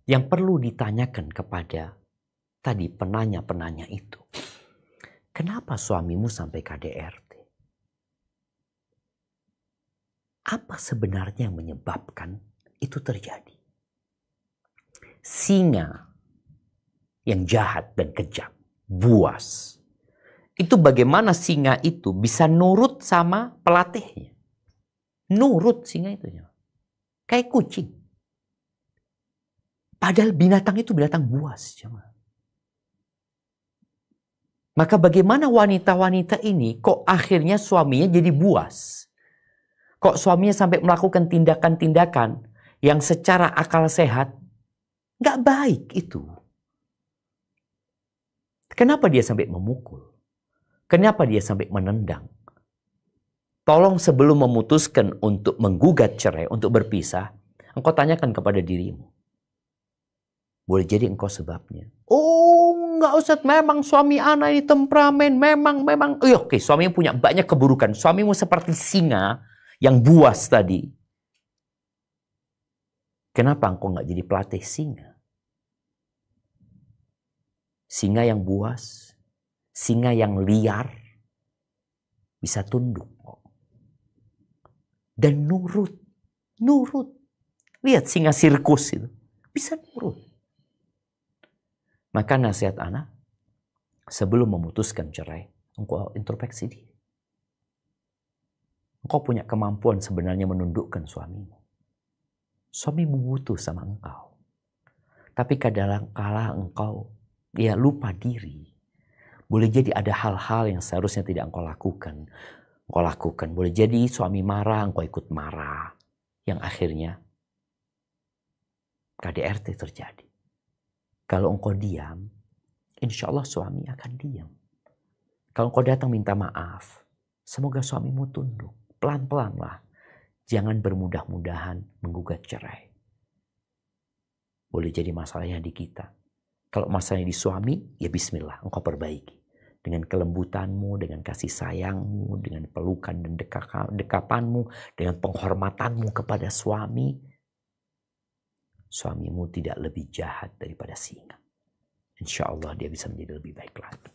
Yang perlu ditanyakan kepada tadi penanya-penanya itu, kenapa suamimu sampai KDRT? Apa sebenarnya yang menyebabkan itu terjadi? Singa yang jahat dan kejam, buas. Itu bagaimana singa itu bisa nurut sama pelatihnya? Nurut singa itu. Kayak kucing. Padahal binatang itu binatang buas. Maka bagaimana wanita-wanita ini kok akhirnya suaminya jadi buas? Kok suaminya sampai melakukan tindakan-tindakan yang secara akal sehat gak baik itu? Kenapa dia sampai memukul? Kenapa dia sampai menendang? Tolong sebelum memutuskan untuk menggugat cerai, untuk berpisah, engkau tanyakan kepada dirimu. Boleh jadi engkau sebabnya. Oh enggak Ustaz, memang suami anak ini temperamen, memang. Oke, suamimu punya banyak keburukan. Suamimu seperti singa yang buas tadi. Kenapa engkau enggak jadi pelatih singa? Singa yang buas, singa yang liar, bisa tunduk. Dan nurut. Lihat singa sirkus itu. Bisa nurut. Maka nasihat anak, sebelum memutuskan cerai, engkau introspeksi diri. Engkau punya kemampuan sebenarnya menundukkan suamimu. Suamimu butuh sama engkau. Tapi kadang-kala engkau lupa diri. Boleh jadi ada hal-hal yang seharusnya tidak engkau lakukan. engkau lakukan. Boleh jadi suami marah, engkau ikut marah. Yang akhirnya KDRT terjadi. Kalau engkau diam, insya Allah suami akan diam. Kalau engkau datang minta maaf, semoga suamimu tunduk. Pelan-pelan lah. Jangan bermudah-mudahan menggugat cerai. Boleh jadi masalahnya di kita. Kalau masalahnya di suami, ya bismillah, engkau perbaiki. Dengan kelembutanmu, dengan kasih sayangmu, dengan pelukan dan dekapanmu, dengan penghormatanmu kepada suami, suamimu tidak lebih jahat daripada singa. Insya Allah dia bisa menjadi lebih baik lagi.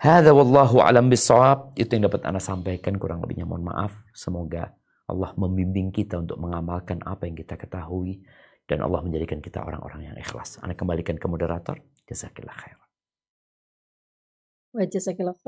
Hadza wallahu alam bissawab. Itu yang dapat Anda sampaikan, kurang lebihnya mohon maaf. Semoga Allah membimbing kita untuk mengamalkan apa yang kita ketahui. Dan Allah menjadikan kita orang-orang yang ikhlas. Anda kembalikan ke moderator. Jazakillah khair. Wa jazakallahu khair.